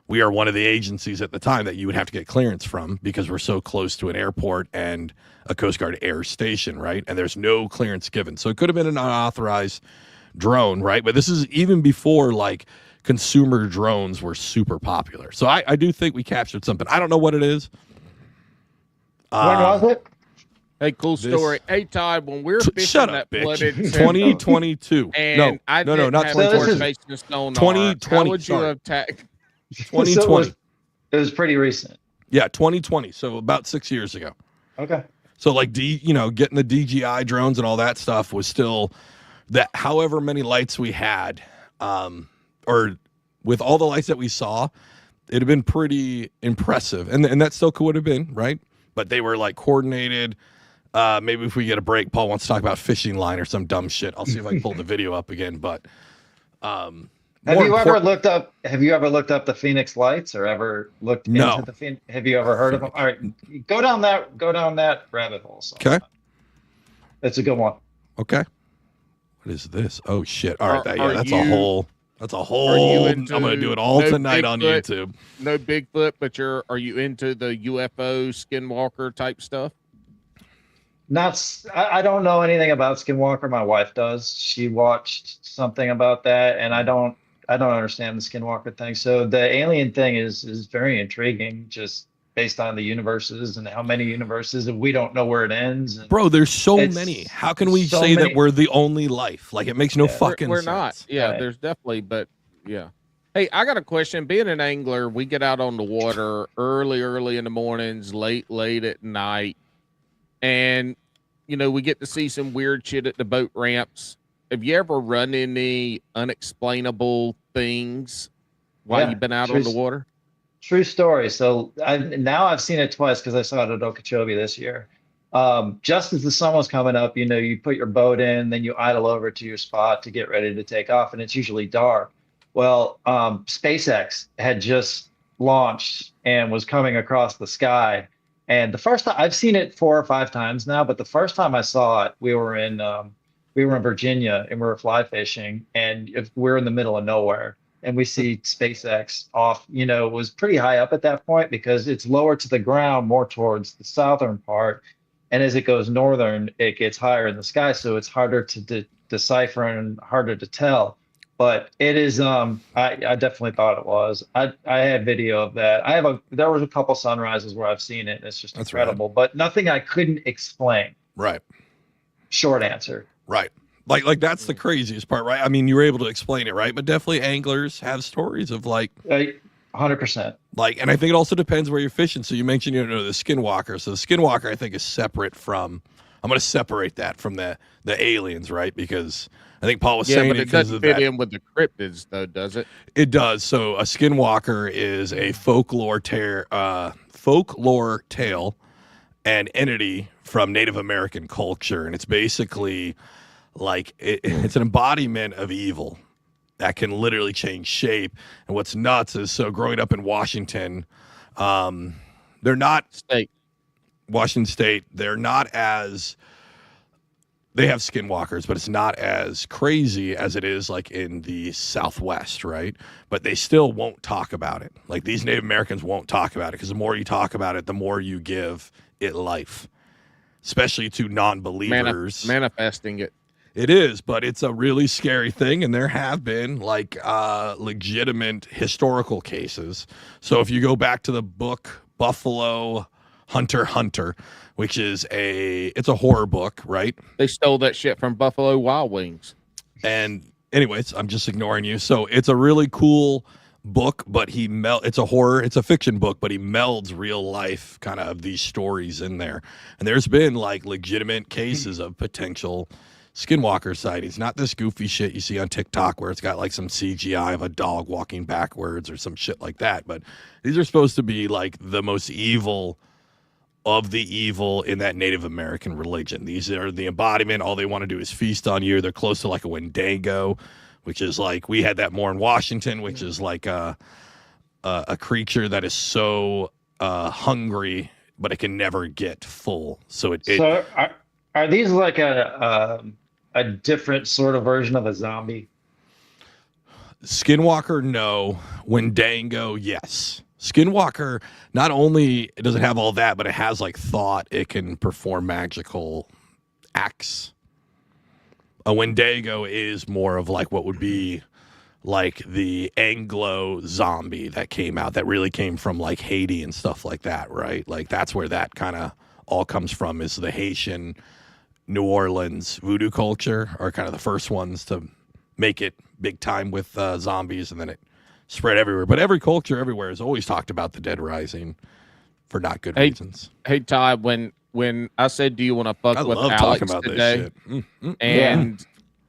we are one of the agencies at the time that you would have to get clearance from because we're so close to an airport and a Coast Guard air station, right? And there's no clearance given. So it could have been an unauthorized drone, right? But this is even before like consumer drones were super popular. So I do think we captured something. I don't know what it is. When was it? Hey, cool story. Hey, Todd, when we were fishing that flooded 2022. And not 2020. 2020. How would you have 2020. So it was pretty recent. Yeah, 2020. So about 6 years ago. Okay. So like getting the DJI drones and all that stuff was still that however many lights we had, or with all the lights that we saw, it'd have been pretty impressive. And that still could have been, right? But they were like coordinated. Maybe if we get a break, Paul wants to talk about fishing line or some dumb shit. I'll see if I can pull the video up again. But have you ever looked up the Phoenix Lights or ever looked into the Phoenix? Have you ever heard of them? All right, go down that rabbit hole. Okay, that's a good one. Okay, what is this? Oh shit! All right, that's a whole. I'm gonna do it all tonight on YouTube. No Bigfoot, but are you into the UFO skinwalker type stuff? I don't know anything about Skinwalker. My wife does. She watched something about that, and I don't understand the Skinwalker thing. So the alien thing is very intriguing, just based on the universes and how many universes, and we don't know where it ends. Bro, there's so many. How can we say that we're the only life? Like, it makes no fucking sense. We're not. Yeah, right. There's definitely, but yeah. Hey, I got a question. Being an angler, we get out on the water early in the mornings, late at night, and we get to see some weird shit at the boat ramps. Have you ever run any unexplainable things while you've been out on the water? True story. So I've seen it twice because I saw it at Okeechobee this year. Just as the sun was coming up, you put your boat in, then you idle over to your spot to get ready to take off, and it's usually dark. Well, SpaceX had just launched and was coming across the sky. And the first time I've seen it 4 or 5 times now, but the first time I saw it, we were in Virginia and we were fly fishing, and we're in the middle of nowhere, and we see SpaceX off. It was pretty high up at that point because it's lower to the ground, more towards the southern part, and as it goes northern, it gets higher in the sky, so it's harder to decipher and harder to tell. But it is, I definitely thought it was. I had video of that. There was a couple sunrises where I've seen it, and it's just incredible, but nothing I couldn't explain. Right. Short answer. Right. Like that's the craziest part, right? I mean, you were able to explain it, right? But definitely anglers have stories of 100%. And I think it also depends where you're fishing. So you mentioned, the skinwalker. So the skinwalker, I think, is separate from, I'm going to separate that from the aliens, right? Because I think Paul was saying but it doesn't fit in with the cryptids, though, does it? It does. So a skinwalker is a folklore tale and entity from Native American culture, and it's basically like it's an embodiment of evil that can literally change shape. And what's nuts is, so growing up in Washington, they're not Washington State. They're not as, they have skinwalkers, but it's not as crazy as it is like in the Southwest, right? But they still won't talk about it. Like, these Native Americans won't talk about it, because the more you talk about it, the more you give it life, especially to non-believers. Manifesting it. It is, but it's a really scary thing, and there have been legitimate historical cases. So if you go back to the book Buffalo Hunter, which is it's a horror book, right? They stole that shit from Buffalo Wild Wings. And anyways, I'm just ignoring you. So it's a really cool book, but it's a fiction book, but he melds real life kind of these stories in there. And there's been legitimate cases of potential skinwalker sightings, not this goofy shit you see on TikTok where it's got some CGI of a dog walking backwards or some shit like that. But these are supposed to be the most evil of the evil in that Native American religion. These are the embodiment. All they want to do is feast on you. They're close to a Wendigo, which is we had that more in Washington, which is a creature that is so hungry, but it can never get full. So are these a different sort of version of a zombie? Skinwalker, no. Wendigo, yes. Skinwalker, not only does it have all that, but it has thought. It can perform magical acts. A Wendigo is more of what would be the Anglo zombie that came out, that really came from Haiti and stuff like that, right? That's where that kind of all comes from, is the Haitian New Orleans voodoo culture are kind of the first ones to make it big time with zombies, and then it spread everywhere. But every culture everywhere has always talked about the dead rising for not good reasons. Hey, Todd, when I said, do you want to fuck with Alex today?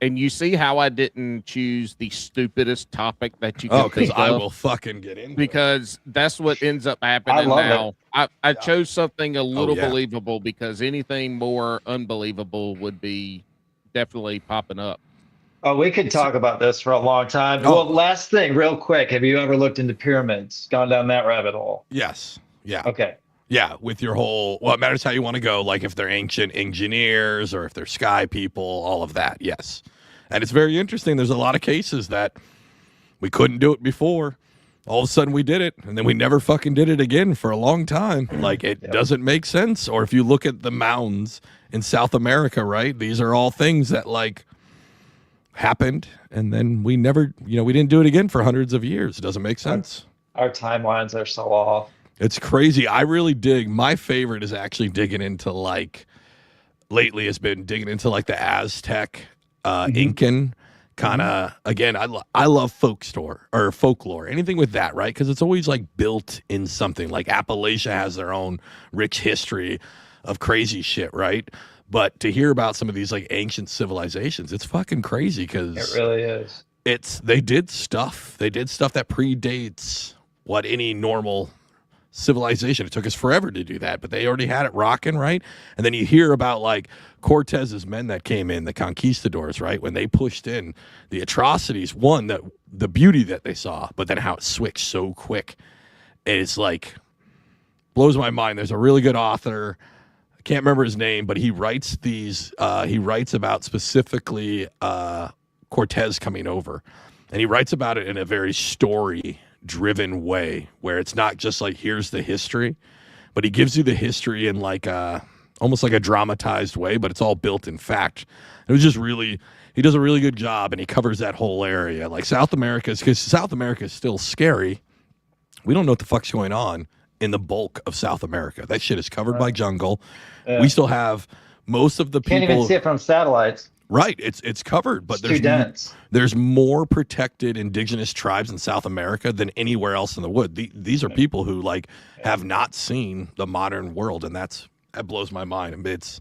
And you see how I didn't choose the stupidest topic that you can think of? I will fucking get into because that's what ends up happening now. I chose something a little believable because anything more unbelievable would be definitely popping up. Oh, we could talk about this for a long time. Well, last thing, real quick. Have you ever looked into pyramids? Gone down that rabbit hole? Yes. Yeah. Okay. Yeah, with your whole, well, it matters how you want to go, like if they're ancient engineers or if they're sky people, all of that, yes. And it's very interesting. There's a lot of cases that we couldn't do it before. All of a sudden we did it, and then we never fucking did it again for a long time. Like, it doesn't make sense. Or if you look at the mounds in South America, right, these are all things that, like, happened, and then we never, we didn't do it again for hundreds of years. It doesn't make sense. Our timelines are so off. It's crazy. I really dig. My favorite is actually digging into, like, lately has been digging into, like, the Aztec, Incan kind of, again, I love folklore, anything with that, right? Because it's always, like, built in something. Like, Appalachia has their own rich history of crazy shit, right? But to hear about some of these, like, ancient civilizations, it's fucking crazy because it really is. They did stuff that predates what any normal civilization. It took us forever to do that, but they already had it rocking, right? And then you hear about, like, Cortez's men that came in, the conquistadors, right? When they pushed in, the atrocities, one, the beauty that they saw, but then how it switched so quick. It's like, blows my mind. There's a really good author, I can't remember his name, but he writes about specifically Cortez coming over, and he writes about it in a very story-driven way, where it's not just like, here's the history, but he gives you the history in, like, almost like a dramatized way, but it's all built in fact. It was just really, he does a really good job, and he covers that whole area. Like, South America is still scary. We don't know what the fuck's going on in the bulk of South America. That shit is covered by jungle. We still have most of the people. Can't even see it from satellites. Right, it's covered, but there's more protected indigenous tribes in South America than anywhere else in the wood. These are people who, like, have not seen the modern world, and that blows my mind. It's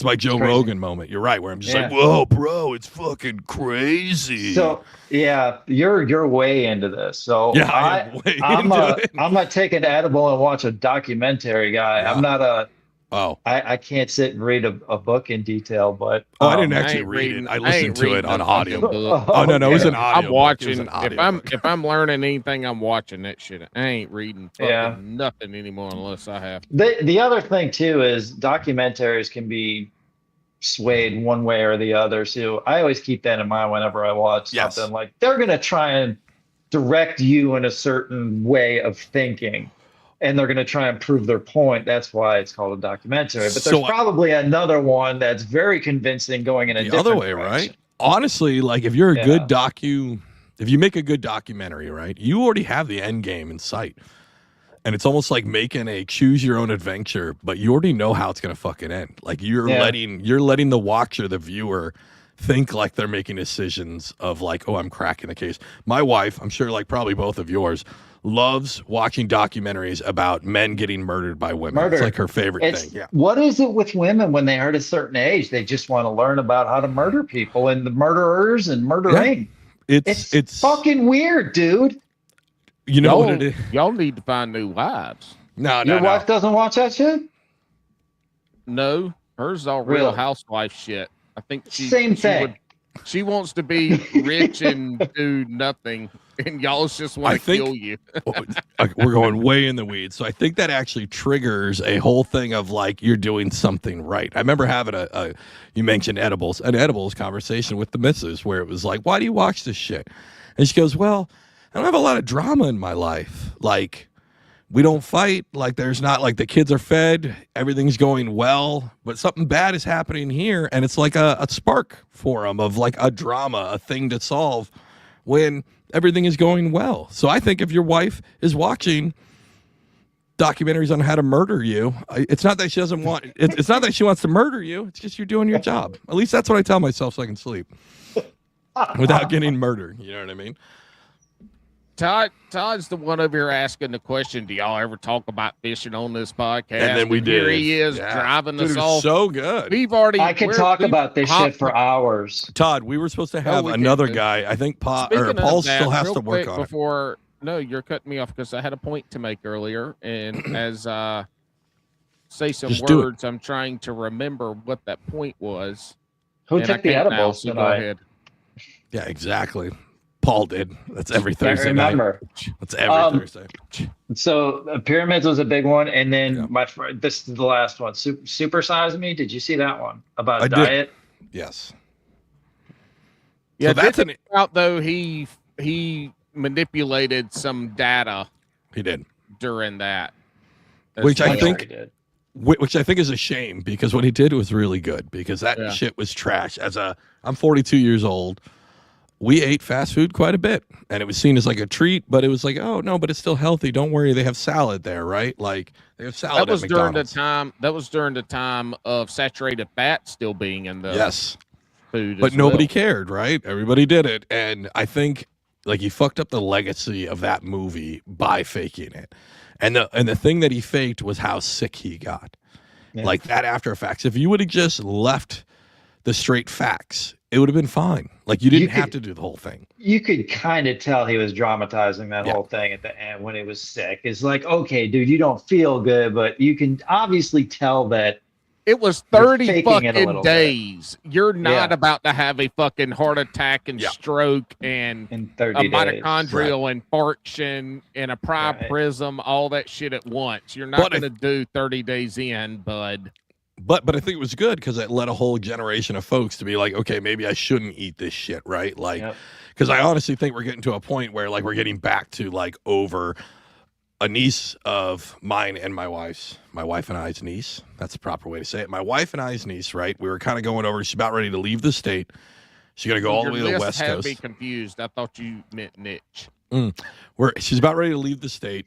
my Joe Rogan moment. You're right, where I'm just like, whoa, bro, it's fucking crazy. So you're way into this. So I'm not taking edible and watch a documentary guy. I'm not a. I can't sit and read a book in detail, but I didn't actually read it. I listened to it on audio. No, it was an audio. I'm watching. If I'm learning anything, I'm watching that shit. I ain't reading nothing anymore unless I have. The other thing too is documentaries can be swayed one way or the other. So I always keep that in mind whenever I watch something. Like, they're gonna try and direct you in a certain way of thinking, and they're going to try and prove their point. That's why it's called a documentary. But there's probably another one that's very convincing going in a different other way, direction. Right? Honestly, like, if you're if you make a good documentary, right, you already have the end game in sight. And it's almost like making a choose your own adventure, but you already know how it's going to fucking end. Like, you're letting the watcher, the viewer, think like they're making decisions of, like, oh, I'm cracking the case. My wife, I'm sure, like, probably both of yours, loves watching documentaries about men getting murdered by women. It's like her favorite thing. Yeah. What is it with women when they are at a certain age? They just want to learn about how to murder people and the murderers and murdering. Yeah. It's fucking weird, dude. You know what it is? Y'all need to find new wives. No. Your wife doesn't watch that shit? No. Hers is all real housewife shit. I think same thing. She wants to be rich and do nothing, and y'all just want to kill you. We're going way in the weeds. So I think that actually triggers a whole thing of, like, you're doing something right. I remember having you mentioned an edibles conversation with the missus where it was like, why do you watch this shit? And she goes, well, I don't have a lot of drama in my life. Like, we don't fight. Like, there's not, like, the kids are fed. Everything's going well. But something bad is happening here. And it's like a spark for them of, like, a drama, a thing to solve when everything is going well. So I think if your wife is watching documentaries on how to murder you, it's not that she doesn't want, it's not that she wants to murder you. It's just you're doing your job. At least that's what I tell myself so I can sleep without getting murdered. You know what I mean? Todd's the one over here asking the question, do y'all ever talk about fishing on this podcast? And then we did. Here he is driving us off. So good. I could talk about this shit for hours. Todd, we were supposed to have another guy. I think Paul still has to work on it. No, you're cutting me off because I had a point to make earlier. And as say some words, I'm trying to remember what that point was. Who took the edibles tonight? Yeah, exactly. Paul did. That's every Thursday night. That's every Thursday. So pyramids was a big one, and then my friend, this is the last one. Super Size Me. Did you see that one about diet? Did. Yes. Yeah, so that's out though. He manipulated some data. He did during that, which I think is a shame because what he did was really good because that shit was trash. I'm 42 years old. We ate fast food quite a bit and it was seen as like a treat, but it was like, oh no, but it's still healthy. Don't worry. They have salad there, right? Like they have salad. That was during the time of saturated fat still being in the food. But nobody cared, right? Everybody did it. And I think like he fucked up the legacy of that movie by faking it. And the thing that he faked was how sick he got. Yeah. Like that after effects. If you would have just left the straight facts, it would have been fine. Like you didn't have to do the whole thing. You could kind of tell he was dramatizing that whole thing at the end when he was sick. It's like, okay, dude, you don't feel good, but you can obviously tell that it was 30 fucking days. You're not about to have a fucking heart attack and stroke and in 30 a mitochondrial infarction and a prism, all that shit at once. You're not going to do 30 days in, bud. But I think it was good because it led a whole generation of folks to be like, okay, maybe I shouldn't eat this shit, right? Like, because I honestly think we're getting to a point where like we're getting back to like over a niece of mine and my wife and I's niece. That's the proper way to say it. My wife and I's niece, right? We were kind of going over. She's about ready to leave the state. She's gonna go all the way to the West Coast. Me confused. I thought you meant niche. She's about ready to leave the state.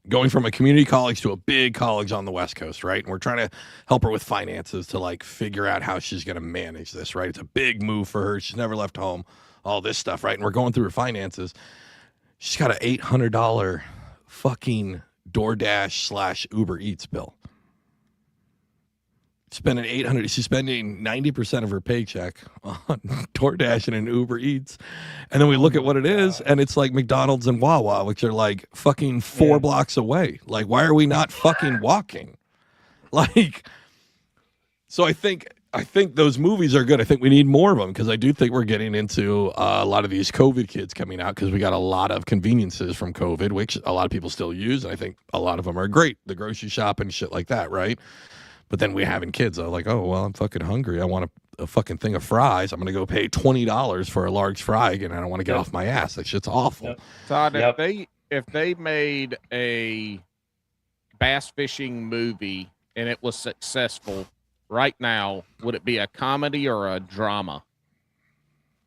Going from a community college to a big college on the West Coast, right? And we're trying to help her with finances to like figure out how she's going to manage this, right? It's a big move for her. She's never left home, all this stuff, right? And we're going through her finances. She's got an $800 fucking DoorDash / Uber Eats bill. Spending $800. She's spending 90% of her paycheck on DoorDash and an Uber Eats. And then we look at what it is, and it's like McDonald's and Wawa, which are like fucking 4 blocks away. Like, why are we not fucking walking? Like, so I think those movies are good. I think we need more of them because I do think we're getting into a lot of these COVID kids coming out because we got a lot of conveniences from COVID, which a lot of people still use. And I think a lot of them are great. The grocery shop and shit like that, right? But then we're having kids. I'm like, oh, well, I'm fucking hungry. I want a fucking thing of fries. I'm going to go pay $20 for a large fry and I don't want to get off my ass. That shit's awful. Todd, if they made a bass fishing movie and it was successful right now, would it be a comedy or a drama?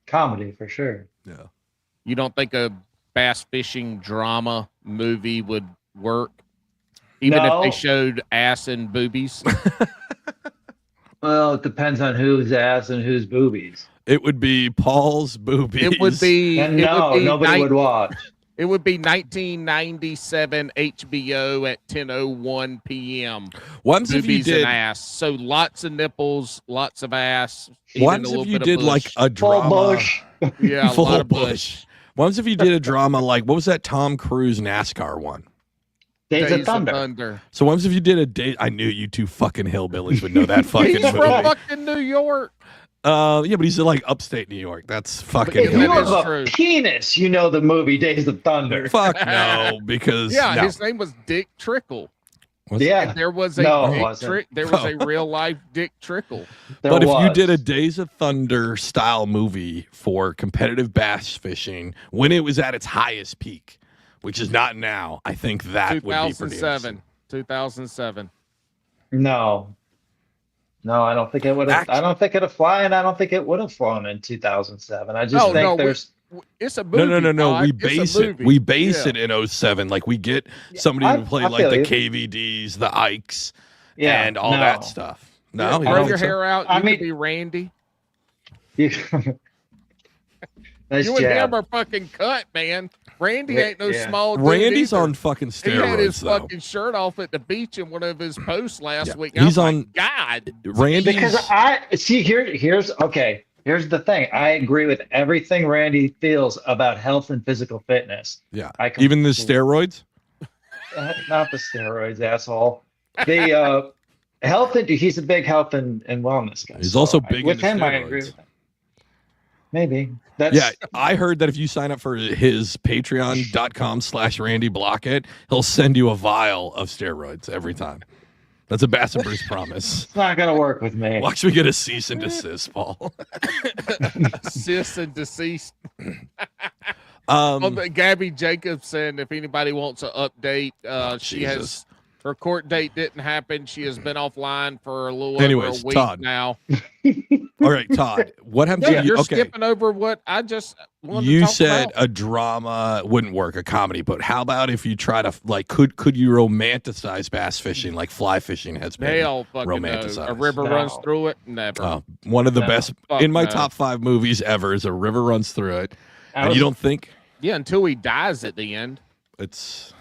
Comedy, for sure. Yeah. You don't think a bass fishing drama movie would work? Even if they showed ass and boobies? Well, it depends on whose ass and whose boobies. It would be Paul's boobies. It would be. And nobody would watch. It would be 1997 HBO at 10:01 p.m. Once if you did and ass, so lots of nipples, lots of ass. Once if you did like a drama, bush. Yeah, a lot of bush. Once if you did a drama like what was that Tom Cruise NASCAR one? Days of Thunder. So once if you did a date, I knew you two fucking hillbillies would know that fucking He's movie. from fucking New York. Yeah, but he's in like upstate New York. That's fucking. If you have a penis, you know the movie Days of Thunder. Fuck no, because his name was Dick Trickle. And there was there was a real life Dick Trickle. But if you did a Days of Thunder style movie for competitive bass fishing when it was at its highest peak, which is not now, I think that would be pretty interesting. 2007. No, I don't think it would have. I don't think it'd fly, and I don't think it would have flown in 2007. I just think there's. It's a movie. No. We base it. We base it in 07. Like we get somebody to play like the KVDs, the Ikes, and all that stuff. No, grow your hair out. You could be Randy. Nice you and jab. him are fucking cut, man. Randy ain't no small dude Randy's either. on fucking steroids. He had his though. fucking shirt off at the beach in one of his posts last week. He's on. Like, God, Randy. Because I see here's okay. Here's the thing. I agree with everything Randy feels about health and physical fitness. Yeah. Even the steroids? Not the steroids, asshole. The health and he's a big health and wellness guy. He's also big with him. steroids. I agree with him. Maybe. I heard that if you sign up for his patreon.com/Randy Blockett, he'll send you a vial of steroids every time. That's a Bass and Brews promise. It's not gonna work with me. Watch me get a cease and desist, Paul. Cease and desist. Gabby Jacobson, if anybody wants an update, she has her court date didn't happen. She has been offline for a little over a week Todd. now. All right, Todd. What happens? You're skipping over what I just wanted you to talk said about. A drama wouldn't work, a comedy, but how about if you try to could you romanticize bass fishing like fly fishing has been romanticized? No. A river runs through it. Never. One of the best in my top 5 movies ever is A River Runs Through It. And you don't think? Yeah, until he dies at the end. It's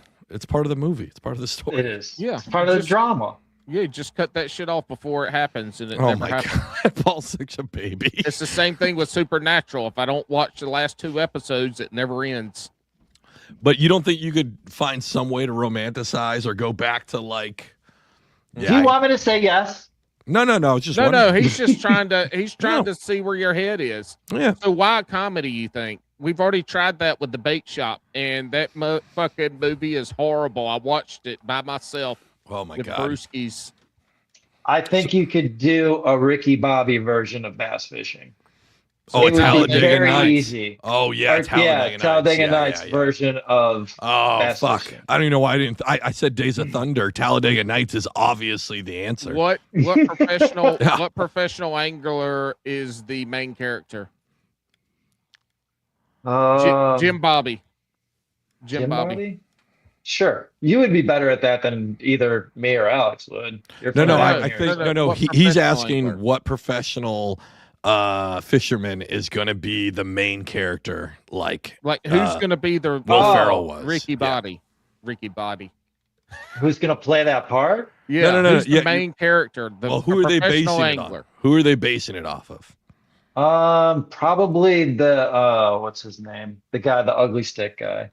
part of the movie. It's part of the story. It is. Yeah, it's part of the drama. Yeah, just cut that shit off before it happens, and it never happens. God, Paul's such a baby. It's the same thing with Supernatural. If I don't watch the last 2 episodes, it never ends. But you don't think you could find some way to romanticize or go back to like? Yeah, do you want me to say yes? No. It's just no. He's just trying to. He's trying to see where your head is. Yeah. So why comedy? You think? We've already tried that with The Bait Shop, and that fucking movie is horrible. I watched it by myself. Oh my with God. Brewskis. I think you could do a Ricky Bobby version of bass fishing. So it's Talladega Nights. Easy. Oh yeah, Talladega Nights version of. Oh fuck! Fishing. I don't even know why I didn't. I said Days of Thunder. Talladega Nights is obviously the answer. What professional what professional angler is the main character? Jim Bobby. Jim Bobby. Sure, you would be better at that than either me or Alex would. I think he's asking angler. What professional fisherman is going to be the main character, like who's going to be the Will Ferrell was Ricky Bobby. Ricky Bobby. Who's going to play that part? Yeah, who's the main character? Who are they basing angler. It on? Who are they basing it off of? Probably the what's his name? The guy, the ugly stick guy.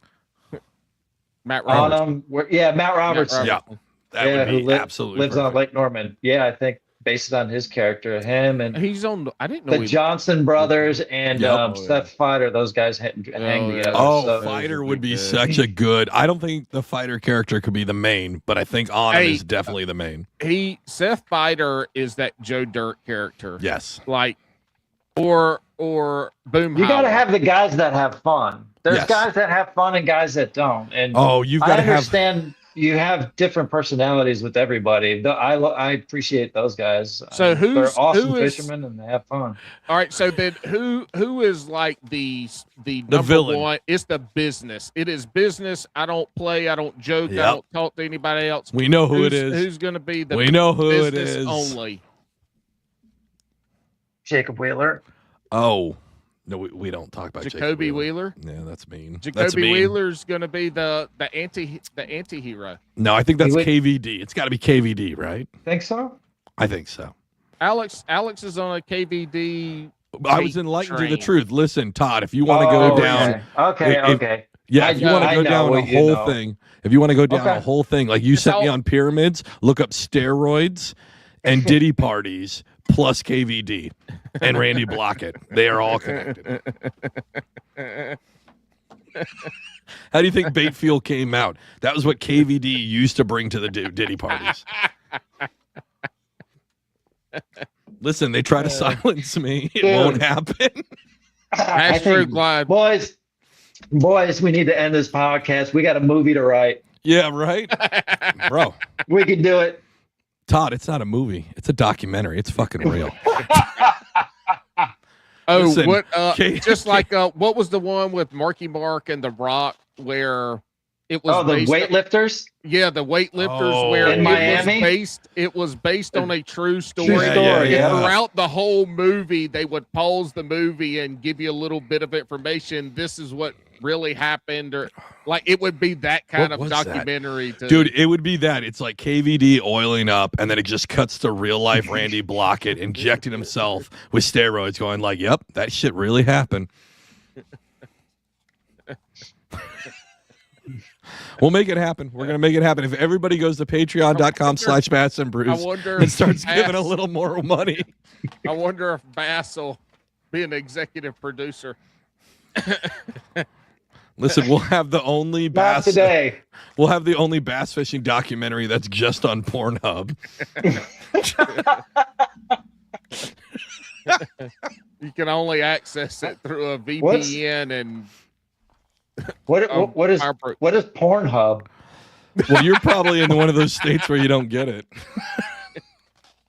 Matt Roberts. Matt Roberts. Yeah, that would be absolutely lives on Lake Norman. Yeah, I think based on his character, him and he's on. I didn't know the Johnson brothers and Seth Fighter. Those guys hang together. Fighter would be such a good. I don't think the Fighter character could be the main, but I think Onum is definitely the main. Seth Fighter is that Joe Dirt character. Yes, or Boom. You got to have the guys that have fun. There's guys that have fun and guys that don't. And you've got to understand you have different personalities with everybody. I appreciate those guys. So they're awesome fishermen and they have fun. All right. So then who is like the number villain? One? It's the business. It is business. I don't play. I don't joke. I don't talk to anybody else. We know who it is. Who's going to be the we know who it business is. only? Jacob Wheeler. Oh. No, we don't talk about Jacoby Wheeler. Yeah, that's mean. Jacoby Wheeler's going to be the anti-hero. No, I think that's KVD. It's got to be KVD, right? Think so? I think so. Alex is on a KVD. I was enlightened to the truth. Listen, Todd, if you want to go down, okay. Yeah, if you want to go down a whole thing, if you want to go down a whole thing, like you sent me on pyramids, look up steroids and Diddy parties plus KVD and Randy Blockett. They are all connected. How do you think Bait Fuel came out? That was what KVD used to bring to the Diddy parties. Listen, they try to silence me. It won't happen. Boys, we need to end this podcast. We got a movie to write. Yeah, right? Bro. We can do it. Todd, it's not a movie. It's a documentary. It's fucking real. Listen, what? Just like what was the one with Marky Mark and The Rock where It was the weightlifters. The weightlifters where in Miami. It was based on a true story. Throughout the whole movie, they would pause the movie and give you a little bit of information. This is what really happened, or like it would be that kind of documentary. Dude, it would be that. It's like KVD oiling up, and then it just cuts to real life Randy Blockett injecting himself with steroids, going like, "Yep, that shit really happened." We'll make it happen. We're going to make it happen. If everybody goes to patreon.com/Bass and Brews and starts giving a little more money. I wonder if Bass will be an executive producer. Listen, we'll have the only bass today. We'll have the only bass fishing documentary that's just on Pornhub. You can only access it through a VPN and what is Pornhub? Well, you're probably in one of those states where you don't get it.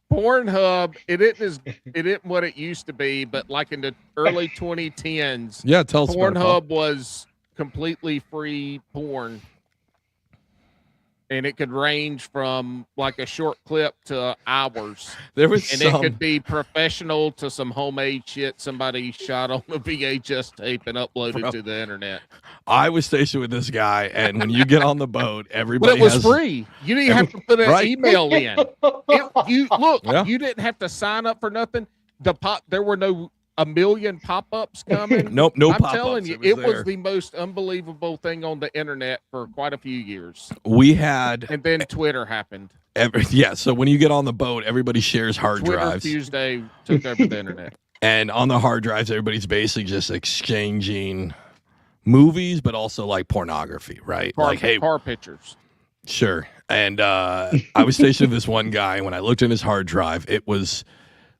Pornhub, it isn't what it used to be, but like in the early 2010s, tell us Pornhub was completely free porn. And it could range from like a short clip to hours. It could be professional to some homemade shit somebody shot on a VHS tape and uploaded to the internet. I was stationed with this guy, and when you get on the boat, everybody But it was free. You didn't have to put an email in. You didn't have to sign up for nothing. There were no a million pop-ups coming. No I'm pop-ups. Telling you, it was the most unbelievable thing on the internet for quite a few years. And then Twitter happened. So when you get on the boat, everybody shares hard drives. Tuesday took over the internet. And on the hard drives, everybody's basically just exchanging movies, but also like pornography, right? Car pictures. Sure. And I was stationed with this one guy, and when I looked in his hard drive, it was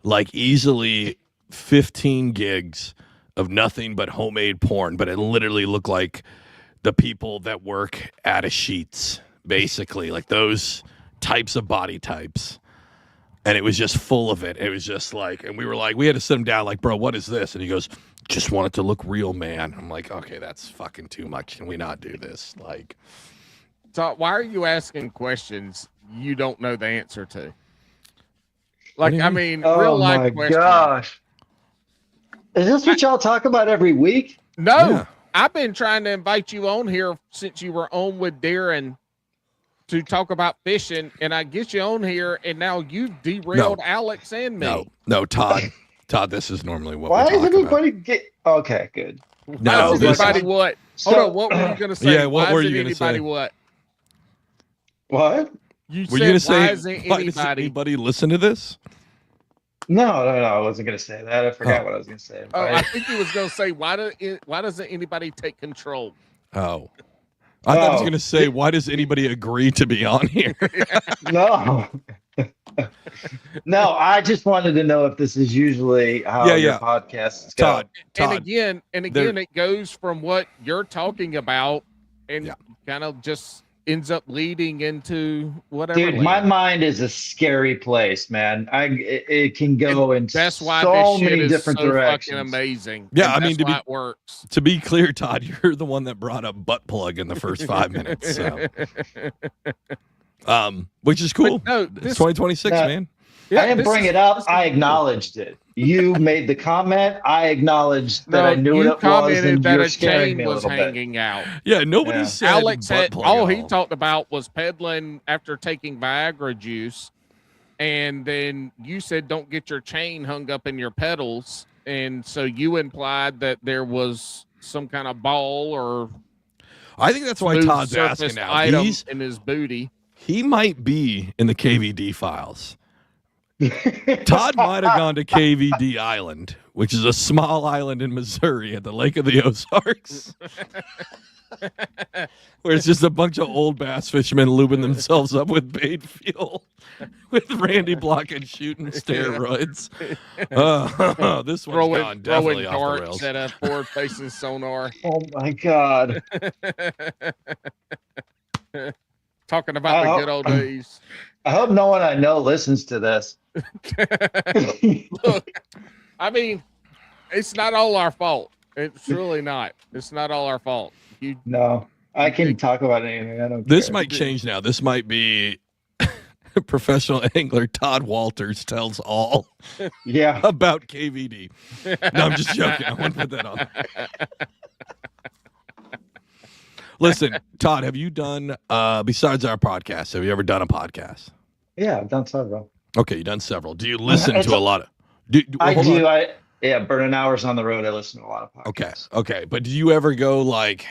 like easily 15 gigs of nothing but homemade porn, but it literally looked like the people that work at a Sheetz, basically, like those types of body types. And it was just full of it. It was just like, and we were like, we had to sit him down, like, bro, what is this? And he goes, just want it to look real, man. I'm like, okay, that's fucking too much. Can we not do this? Like, so why are you asking questions you don't know the answer to? Like, I mean, real life questions. Oh my gosh. Is this what y'all talk about every week? No, yeah. I've been trying to invite you on here since you were on with Darren to talk about fishing, and I get you on here, and now you've derailed Alex and me. No, Todd. Todd, this is normally what Why we talk does anybody get... Okay, good. No, anybody what? Hold on, what were you going to say? Yeah, what were you going to say? What? What? You were you going to say, why does anybody listen to this? No, I wasn't going to say that. I forgot what I was going to say. I think he was going to say, why doesn't anybody take control? Oh. I thought he was going to say, why does anybody agree to be on here? No. No, I just wanted to know if this is usually how your podcasts go. Todd, and again, it goes from what you're talking about and kind of just ends up leading into whatever. Dude, my mind is a scary place, man. It can go in that's why so this shit many is different so directions. Fucking amazing. Yeah, and I mean, it works. To be clear, Todd, you're the one that brought up butt plug in the first 5 minutes. So. Which is cool. No, it's 2026, man. I didn't bring it up. I acknowledged it. You made the comment. I acknowledged that I knew what it was, and you're scaring me a little bit. Hanging out. Yeah, nobody said Alex had all he talked about was peddling after taking Viagra juice, and then you said don't get your chain hung up in your pedals, and so you implied that there was some kind of ball or I think that's why Todd's asking now. Item in his booty. He might be in the KVD files. Todd might have gone to KVD Island, which is a small island in Missouri at the Lake of the Ozarks, where it's just a bunch of old bass fishermen lubing themselves up with bait fuel, with Randy Blockett shooting steroids. This one's gone definitely off the rails. At a forward-facing sonar. Oh my God! Talking about the good old days. I hope no one I know listens to this. Look, I mean, it's not all our fault. It's really not. It's not all our fault. No. I can talk about anything. I don't This care. might change now. This might be professional angler Todd Walters tells all about KVD. No, I'm just joking. I want to put that on. Listen, Todd, have you done, besides our podcast, have you ever done a podcast? Yeah, I've done several. Okay, you've done several. Do you listen to a lot of... I do. Burning hours on the road, I listen to a lot of podcasts. Okay. But do you ever go like,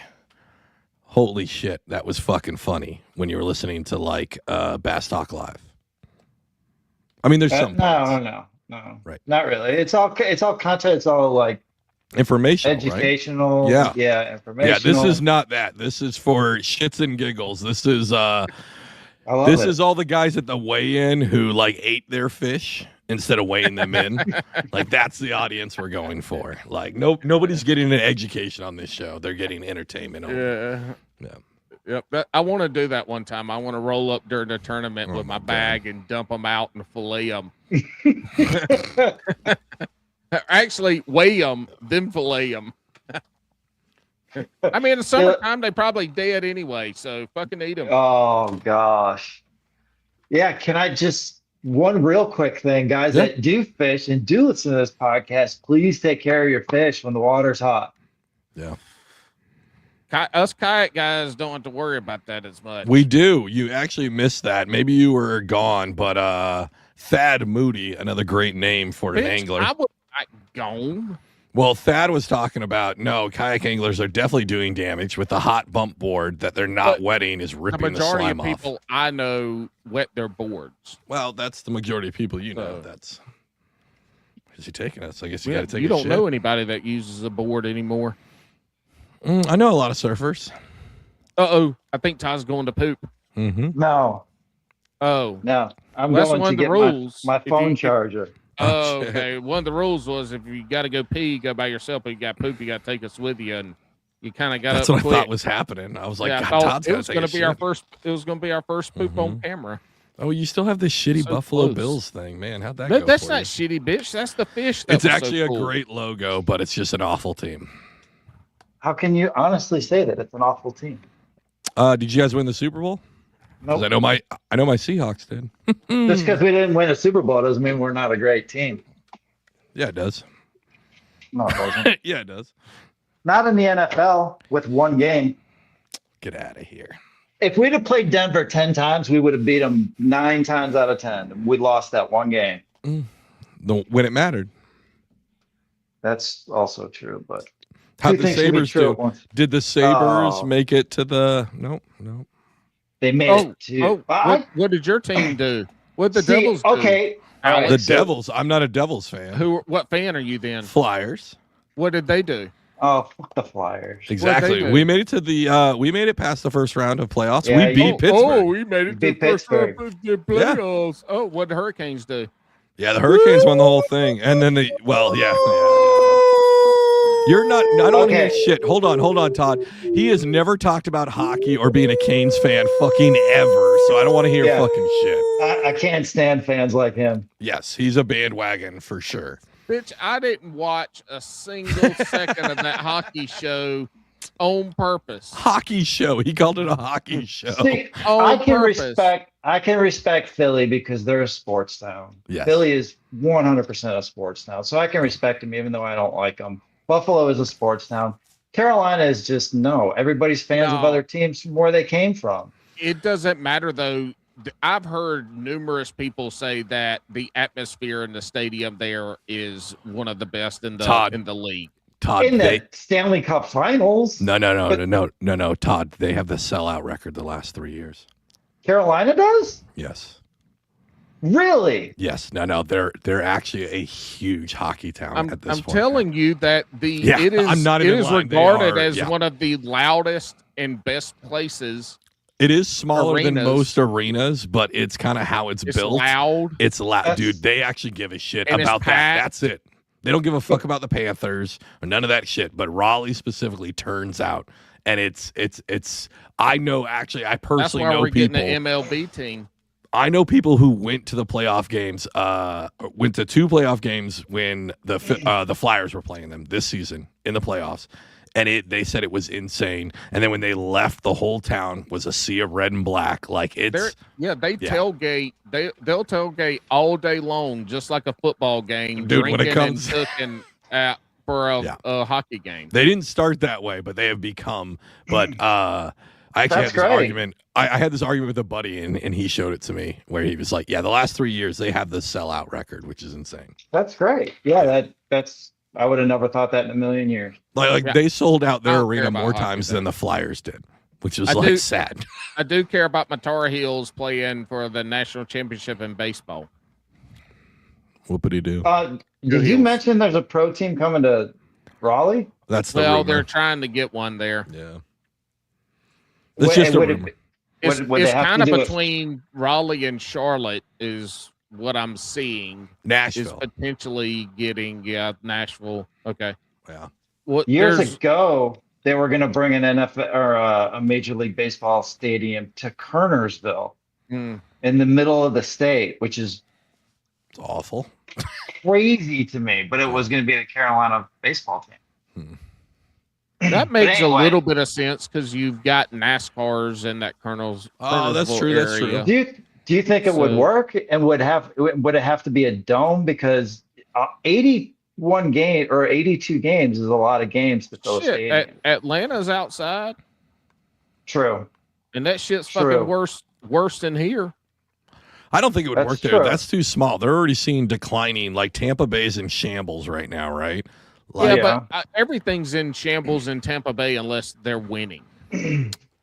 holy shit, that was fucking funny when you were listening to like Bass Talk Live? I mean, there's some... No. Right. Not really. It's all content. It's all like... informational, educational, right? Yeah, informational. Yeah, this is not that. This is for shits and giggles. This is is all the guys at the weigh-in who like ate their fish instead of weighing them in. Like that's the audience we're going for. Like nobody's getting an education on this show. They're getting entertainment. Yep. I want to do that one time. I want to roll up during the tournament with my bag and dump them out and fillet them. Actually, weigh them, then fillet them. I mean, in the summertime, they probably dead anyway, so fucking eat them. Oh, gosh. Yeah, can I just, one real quick thing, guys that do fish and do listen to this podcast, please take care of your fish when the water's hot. Yeah. Us kayak guys don't have to worry about that as much. We do. You actually missed that. Maybe you were gone, but Thad Moody, another great name for an angler. I was gone. Well, Thad was talking about, kayak anglers are definitely doing damage with the hot bump board that they're not wetting is ripping the slime off. The majority of people I know wet their boards. Well, that's the majority of people you know. That's where's he taking us? I guess you got to take. You don't know anybody that uses a board anymore. I know a lot of surfers. I think Todd's going to poop. Mm-hmm. No. Oh no, I'm going to get my phone charger. Oh, okay. One of the rules was if you got to go pee, go by yourself. But you got poop, you got to take us with you, and you kind of got. That's what I thought was happening. I was like, Todd's it was going to be our first. It was going to be our first poop on camera. Oh, you still have this shitty Buffalo Bills thing, man. How'd that go? That's not shitty, bitch. That's the fish. It's actually a great logo, but it's just an awful team. How can you honestly say that it's an awful team? Did you guys win the Super Bowl? Nope. I know my Seahawks did. Just because we didn't win a Super Bowl doesn't mean we're not a great team. Yeah, it does. No, it doesn't. Yeah, it does. Not in the NFL with one game. Get out of here. If we'd have played Denver 10 times, we would have beat them 9 times out of 10. We lost that one game. When it mattered. That's also true, but how'd the Sabres do? Did the Sabres make it to the... No. They made it to... What did your team do? What did the Devils do? Okay. The Devils. I'm not a Devils fan. What fan are you then? Flyers. What did they do? Oh, fuck the Flyers. Exactly. We made it to the we made it past the first round of playoffs. Yeah, we beat Pittsburgh. Oh, we made it to the first round of the playoffs. Yeah. Oh, what did the Hurricanes do? Yeah, the Hurricanes won the whole thing. And then You're not. I don't want to hear shit. Hold on, Todd. He has never talked about hockey or being a Canes fan fucking ever. So I don't want to hear fucking shit. I can't stand fans like him. Yes, he's a bandwagon for sure. Bitch, I didn't watch a single second of that hockey show on purpose. Hockey show. He called it a hockey show. See, I can respect Philly because they're a sports town. Yes. Philly is 100% a sports town. So I can respect them even though I don't like them. Buffalo is a sports town. Carolina is just no. Everybody's fans of other teams from where they came from. It doesn't matter though. I've heard numerous people say that the atmosphere in the stadium there is one of the best in the league. Todd, in the Stanley Cup Finals. No, Todd, they have the sellout record the last 3 years. Carolina does? Yes. Really? Yes. No, they're actually a huge hockey town at this point. I'm telling you that it is regarded as one of the loudest and best places. It is smaller than most arenas, but it's kind of how it's built. Loud. It's loud. Dude, they actually give a shit about that. That's it. They don't give a fuck about the Panthers or none of that shit, but Raleigh specifically turns out. And it's I know actually, I personally know people. Getting an MLB team. I know people who went to the playoff games, went to 2 playoff games when the Flyers were playing them this season in the playoffs. and they said it was insane. And then when they left, the whole town was a sea of red and black. Like tailgate. They'll tailgate all day long, just like a football game. Dude, when it comes and cooking for a hockey game. They didn't start that way, but they have become. But I actually had this argument. I had this argument with a buddy, and he showed it to me, where he was like, "Yeah, the last 3 years they have the sellout record, which is insane." That's great. Yeah, that's. I would have never thought that in a million years. Like they sold out their arena more times than the Flyers did, which was sad. I do care about my Tar Heels playing for the national championship in baseball. Whoopity do. Did you mention there's a pro team coming to Raleigh? That's the rumor. They're trying to get one there. Yeah. It's just a rumor. It's kind of between Raleigh and Charlotte is what I'm seeing. Nashville is potentially getting Nashville. Okay. Yeah. Years ago, they were going to bring an NFL or a Major League Baseball stadium to Kernersville in the middle of the state, which is awful, crazy to me. But it was going to be the Carolina baseball team. That makes a little bit of sense because you've got NASCARs in that Kernersville. Oh, that's true. Area. That's true. Do you think it would work? And would it have to be a dome? Because 81 game or 82 games is a lot of games to fill a stadium. Atlanta's outside. True. And that shit's fucking worse than here. I don't think it would work there. That's too small. They're already seeing declining. Like Tampa Bay's in shambles right now, right? But everything's in shambles in Tampa Bay unless they're winning.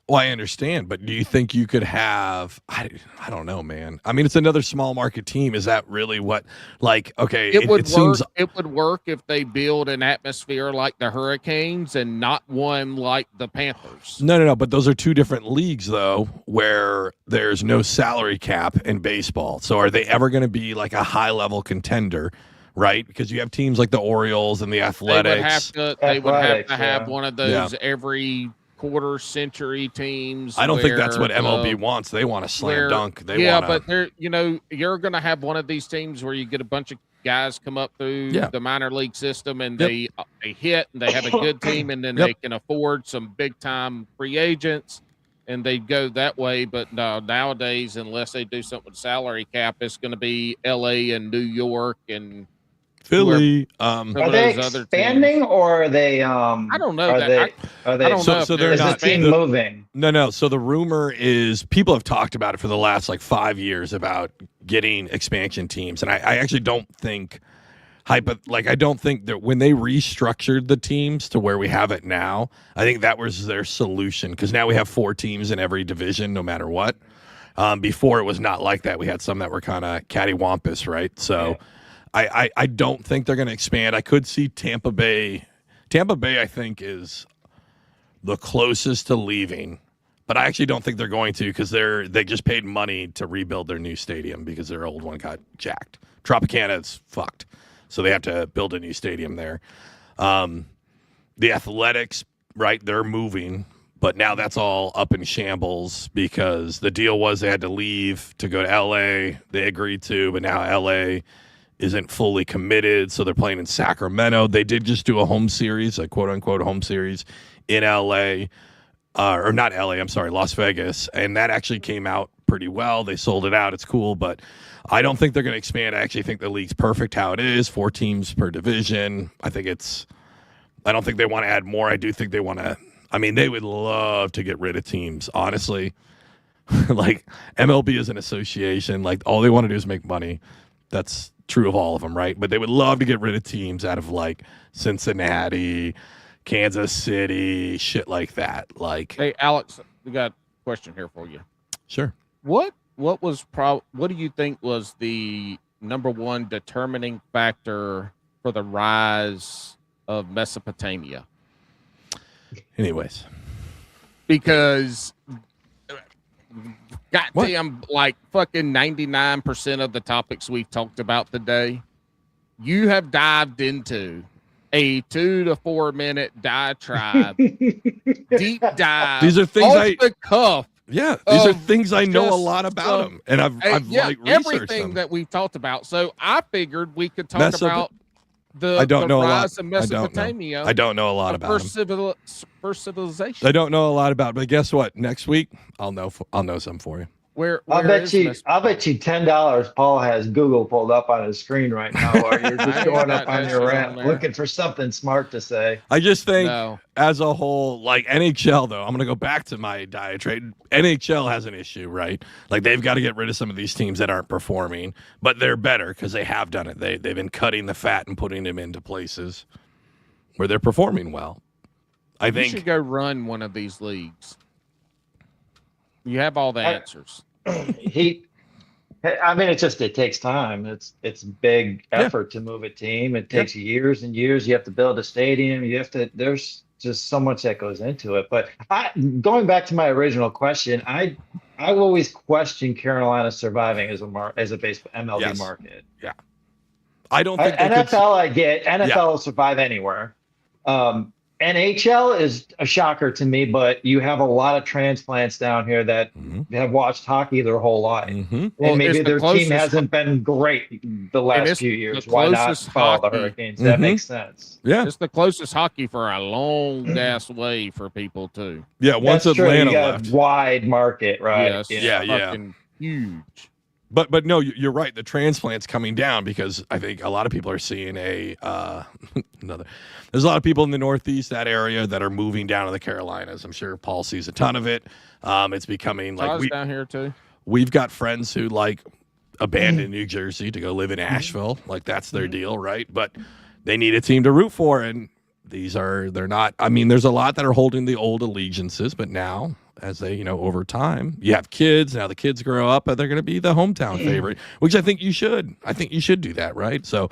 Well, I understand, but do you think you could have? I don't know, man. I mean, it's another small market team. Is that really what? Like, okay, it would work. It would work if they build an atmosphere like the Hurricanes and not one like the Panthers. No. But those are two different leagues, though, where there's no salary cap in baseball. So, are they ever going to be like a high level contender? Right, because you have teams like the Orioles and the Athletics. They would have to have one of those every quarter century teams. I don't think that's what MLB wants. They want a slam dunk. But you're going to have one of these teams where you get a bunch of guys come up through the minor league system and they hit and they have a good team and then they can afford some big time free agents and they go that way. But no, nowadays, unless they do something with salary cap, it's going to be LA and New York and Philly. Are they expanding or are they? I don't know. Are they? So they're not moving. No. So the rumor is people have talked about it for the last 5 years about getting expansion teams, and I actually don't think. I don't think that when they restructured the teams to where we have it now, I think that was their solution because now we have 4 teams in every division, no matter what. Before it was not like that. We had some that were kind of cattywampus, right? So. Okay. I don't think they're going to expand. I could see Tampa Bay. Tampa Bay, I think, is the closest to leaving, but I actually don't think they're going to because they just paid money to rebuild their new stadium because their old one got jacked. Tropicana's fucked, so they have to build a new stadium there. The Athletics, right? They're moving, but now that's all up in shambles because the deal was they had to leave to go to LA. They agreed to, but now LA isn't fully committed, so they're playing in Sacramento. They did just do a home series, a quote-unquote home series in L.A., or not L.A., I'm sorry, Las Vegas, and that actually came out pretty well. They sold it out. It's cool, but I don't think they're going to expand. I actually think the league's perfect how it is, 4 teams per division. I don't think they want to add more. I do think they want to – I mean, they would love to get rid of teams, honestly. MLB is an association. All they want to do is make money. That's true of all of them, right? But they would love to get rid of teams out of Cincinnati, Kansas City, shit like that. Hey, Alex, we got a question here for you. Sure. What do you think was the number one determining factor for the rise of Mesopotamia? Anyways, because goddamn, fucking 99% of the topics we've talked about today, you have dived into a 2 to 4 minute diatribe, deep dive. These are things the cuff. Yeah, these are things I know a lot about them, and I've researched everything them. that we've talked about. So I figured we could talk about I don't know a lot. Rise of Mesopotamia. I don't know a lot about them. First civilization. I don't know a lot about, but guess what? Next week, I'll know some for you. I'll bet you $10 Paul has Google pulled up on his screen right now while you're just going up on your rant looking for something smart to say. I just think as a whole, like NHL though, I'm going to go back to my diatribe. NHL has an issue, right? Like they've got to get rid of some of these teams that aren't performing, but they're better because they have done it. They've been cutting the fat and putting them into places where they're performing well. I think you should go run one of these leagues. You have all the answers. It takes time. It's big effort to move a team. It takes years and years. You have to build a stadium. There's just so much that goes into it. But going back to my original question, I always question Carolina surviving as a base MLB market. Yeah. I don't think NFL I get. NFL will survive anywhere. NHL is a shocker to me, but you have a lot of transplants down here that have watched hockey their whole life. And maybe their team hasn't been great the last few years. Why not follow the Hurricanes? That makes sense. Yeah. It's the closest hockey for a long ass way for people, too. Yeah, once Atlanta left. Wide market, right? Yeah. Huge. But no, you're right. The transplants coming down because I think a lot of people are seeing there's a lot of people in the Northeast, that area, that are moving down to the Carolinas. I'm sure Paul sees a ton of it. It's becoming like down here too. We've got friends who like abandon New Jersey to go live in Asheville. Like that's their deal, right? But they need a team to root for, and they're not. I mean, there's a lot that are holding the old allegiances, but now, as they, over time, you have kids. Now the kids grow up, and they're going to be the hometown favorite, which I think you should. I think you should do that, right? So,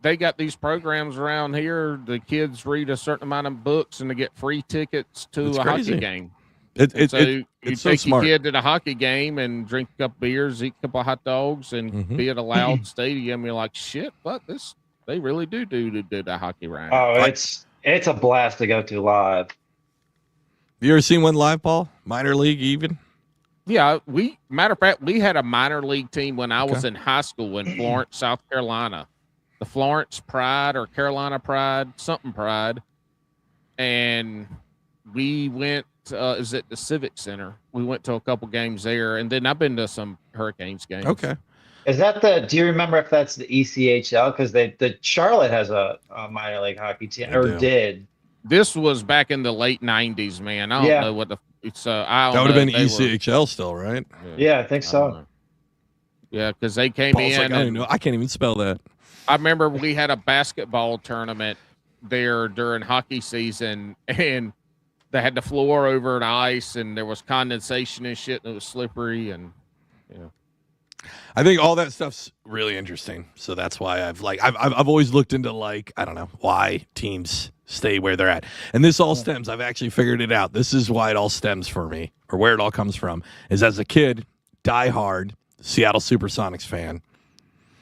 they got these programs around here. The kids read a certain amount of books, and they get free tickets to a hockey game. You take your kid to the hockey game and drink a couple beers, eat a couple of hot dogs, and be at a loud stadium. You're like, shit, but this. They really do the hockey right. Oh, it's a blast to go to live. You ever seen one live, Paul? Minor league even? Yeah, matter of fact, we had a minor league team when I was in high school in Florence, South Carolina. The Florence Pride or Carolina Pride, something Pride. And we went is at the Civic Center. We went to a couple games there, and then I've been to some Hurricanes games. Okay. Is that do you remember if that's the ECHL? Because the Charlotte has a minor league hockey team, did. This was back in the late 90s, man. I don't know what that would have been ECHL still, right? Yeah, I think so. Yeah, because they came in. Like, I can't even spell that. I remember we had a basketball tournament there during hockey season, and they had the floor over the ice, and there was condensation and shit, and it was slippery, and I think all that stuff's really interesting. So that's why I've always looked into I don't know why teams stay where they're at. And this all stems, I've actually figured it out. This is why it all stems for me, or where it all comes from, is as a kid, diehard Seattle Supersonics fan.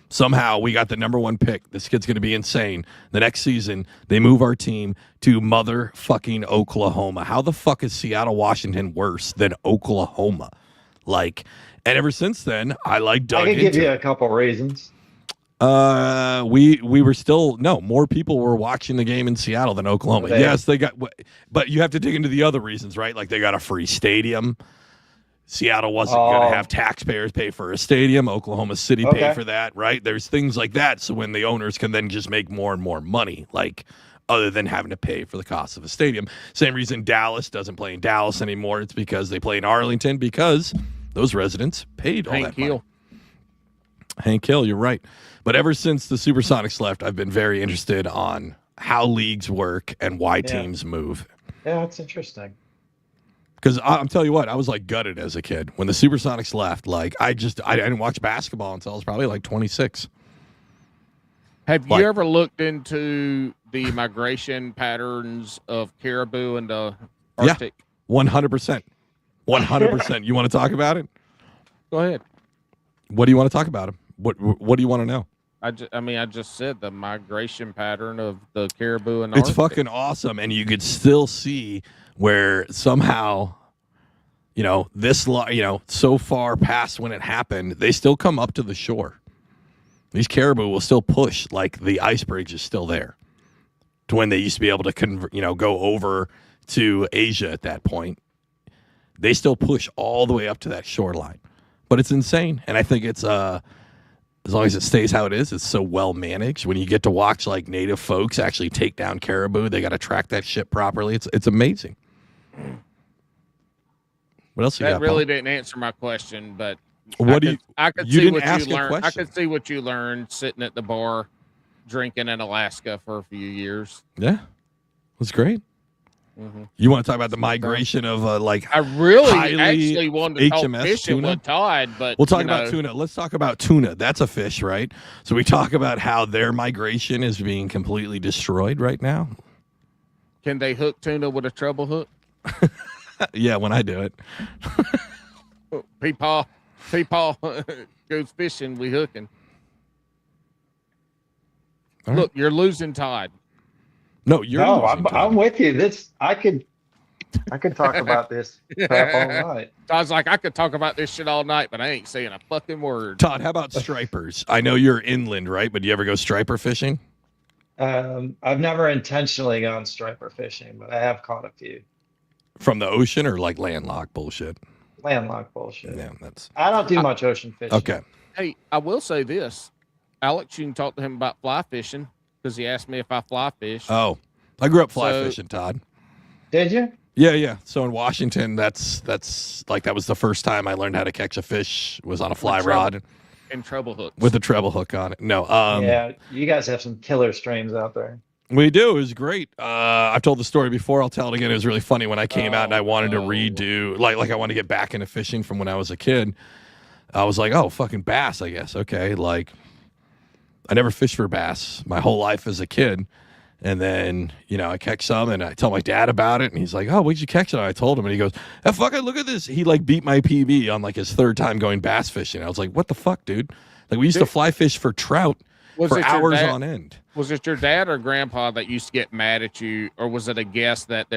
Somehow we got the number one pick. This kid's going to be insane. The next season, they move our team to motherfucking Oklahoma. How the fuck is Seattle, Washington worse than Oklahoma? And ever since then, I dug into it. I can give you a couple reasons. We were still more people were watching the game in Seattle than Oklahoma. Yes, they got, but you have to dig into the other reasons, right? Like they got a free stadium. Seattle wasn't going to have taxpayers pay for a stadium. Oklahoma City paid for that, right? There's things like that. So when the owners can then just make more and more money, other than having to pay for the cost of a stadium. Same reason Dallas doesn't play in Dallas anymore. It's because they play in Arlington because those residents paid all that money. Hank Hill, you're right. But ever since the Supersonics left, I've been very interested on how leagues work and why teams move. Yeah, that's interesting. Because I'm telling you what, I was gutted as a kid when the Supersonics left. I didn't watch basketball until I was probably 26. Have you ever looked into the migration patterns of caribou in the Arctic? Yeah, 100%. 100%. You want to talk about it? Go ahead. What do you want to talk about him? What do you want to know? I just said the migration pattern of the caribou in It's Arctic. fucking awesome, and you could still see where somehow, so far past when it happened, they still come up to the shore. These caribou will still push like the ice bridge is still there to when they used to be able to go over to Asia at that point. They still push all the way up to that shoreline, but it's insane. And I think it's as long as it stays how it is, it's so well managed. When you get to watch like native folks actually take down caribou, they got to track that shit properly. It's amazing. What else you got? That really Paul? didn't answer my question, but I could see what you learned. I could see what you learned sitting at the bar drinking in Alaska for a few years. Yeah, it was great. Mm-hmm. You want to talk about the migration of I really actually wanted to talk HMS fishing tuna? with Todd, but we'll talk about tuna. Let's talk about tuna. That's a fish, right? So we talk about how their migration is being completely destroyed right now. Can they hook tuna with a treble hook? Yeah, when I do it. Peepaw goes fishing, we hooking. Right. Look, you're losing Todd. No, you're. No, I'm with you. I could talk about this crap all night. Todd's like, I could talk about this shit all night, but I ain't saying a fucking word. Todd, how about stripers? I know you're inland, right? But do you ever go striper fishing? I've never intentionally gone striper fishing, but I have caught a few. From the ocean or like landlocked bullshit? Landlocked bullshit. Yeah, I don't do much ocean fishing. Okay. Hey, I will say this. Alex, you can talk to him about fly fishing because he asked me if I fly fish. Oh, I grew up fly fishing, Todd. Did you? Yeah. So in Washington, that's like that was the first time I learned how to catch a fish was on a fly rod. And treble hooks. With a treble hook on it. No. Yeah, you guys have some killer streams out there. We do. It was great. I've told the story before. I'll tell it again. It was really funny when I came out and I wanted to redo, like I wanted to get back into fishing from when I was a kid. I was like, oh, fucking bass, I guess. Okay. Like, I never fished for bass my whole life as a kid. And then, I catch some and I tell my dad about it. And he's like, oh, where'd you catch it? And I told him and he goes, oh, fucking look at this. He like beat my PB on like his third time going bass fishing. I was like, what the fuck, dude? Like we used to fly fish for trout for hours on end. Was it your dad or grandpa that used to get mad at you? Or was it a guess that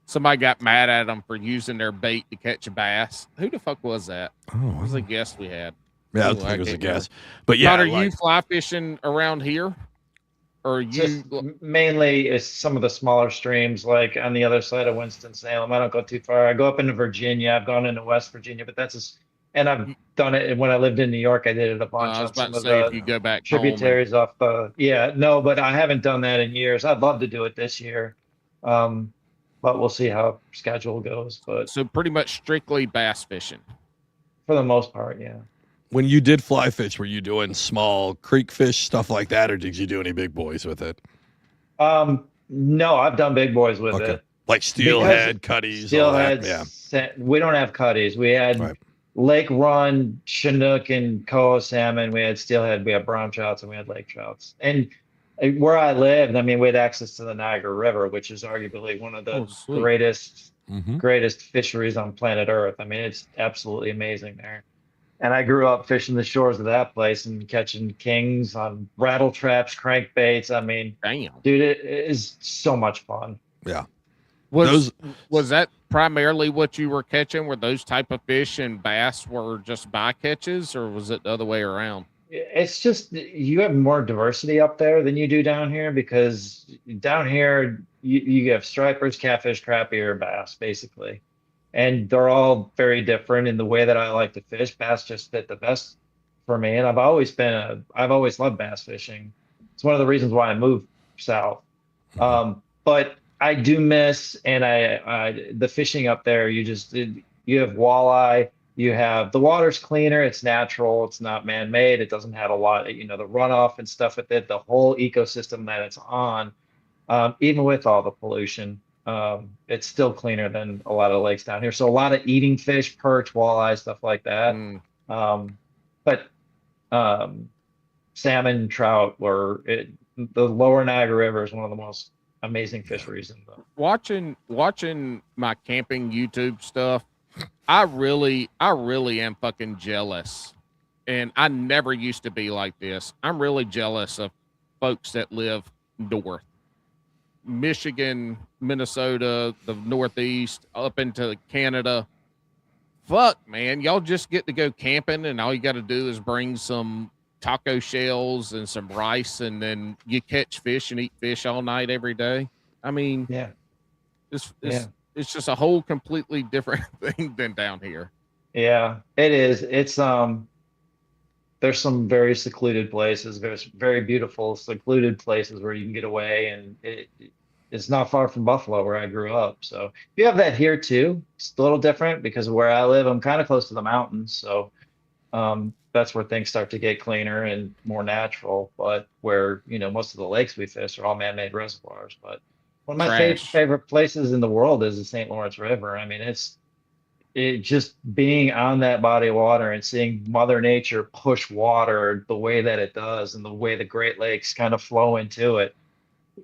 somebody got mad at them for using their bait to catch a bass? Who the fuck was that? Oh, it was a guess we had. Yeah, I think it was a guess. But yeah. Todd, are you fly fishing around here? Or just mainly it's some of the smaller streams, like on the other side of Winston-Salem. I don't go too far. I go up into Virginia. I've gone into West Virginia, but and I've done it when I lived in New York. I did it a bunch. I was about to say if you go back tributaries off but I haven't done that in years. I'd love to do it this year, but we'll see how schedule goes. But so pretty much strictly bass fishing for the most part, yeah. When you did fly fish, were you doing small creek fish, stuff like that, or did you do any big boys with it? No, I've done big boys with it. Like steelhead, cutties, steelhead. Yeah. We don't have cutties. We had lake run, Chinook, and coho salmon. We had steelhead. We had brown trouts, and we had lake trouts. And where I lived, we had access to the Niagara River, which is arguably one of the greatest fisheries on planet Earth. It's absolutely amazing there. And I grew up fishing the shores of that place and catching kings on rattle traps, crankbaits. Damn, dude, it is so much fun. Yeah. Was that primarily what you were catching? Were those type of fish and bass were just bycatches, or was it the other way around? It's just you have more diversity up there than you do down here, because down here you have stripers, catfish, crappie, or bass, basically. And they're all very different in the way that I like to fish. Bass just fit the best for me. And I've always loved bass fishing. It's one of the reasons why I moved south. But I do miss, and the fishing up there, you have walleye, you have, the water's cleaner, it's natural, it's not man-made, it doesn't have a lot, the runoff and stuff with it, the whole ecosystem that it's on, even with all the pollution. It's still cleaner than a lot of lakes down here. So a lot of eating fish, perch, walleye, stuff like that. But salmon, trout the lower Niagara River is one of the most amazing fisheries in the watching my camping YouTube stuff. I really am fucking jealous. And I never used to be like this. I'm really jealous of folks that live north. Michigan, Minnesota, the Northeast, up into Canada. Fuck, man. Y'all just get to go camping and all you got to do is bring some taco shells and some rice, and then you catch fish and eat fish all night every day. I mean, yeah, it's just a whole completely different thing than down here. yeah, it is. It's there's some very secluded places. There's very beautiful secluded places where you can get away, and it's not far from Buffalo where I grew up. So you have that here too. It's a little different because of where I live. I'm kind of close to the mountains, so that's where things start to get cleaner and more natural. But where, most of the lakes we fish are all man-made reservoirs. But one of my favorite places in the world is the St. Lawrence River. I mean, it just being on that body of water and seeing Mother Nature push water the way that it does and the way the Great Lakes kind of flow into it.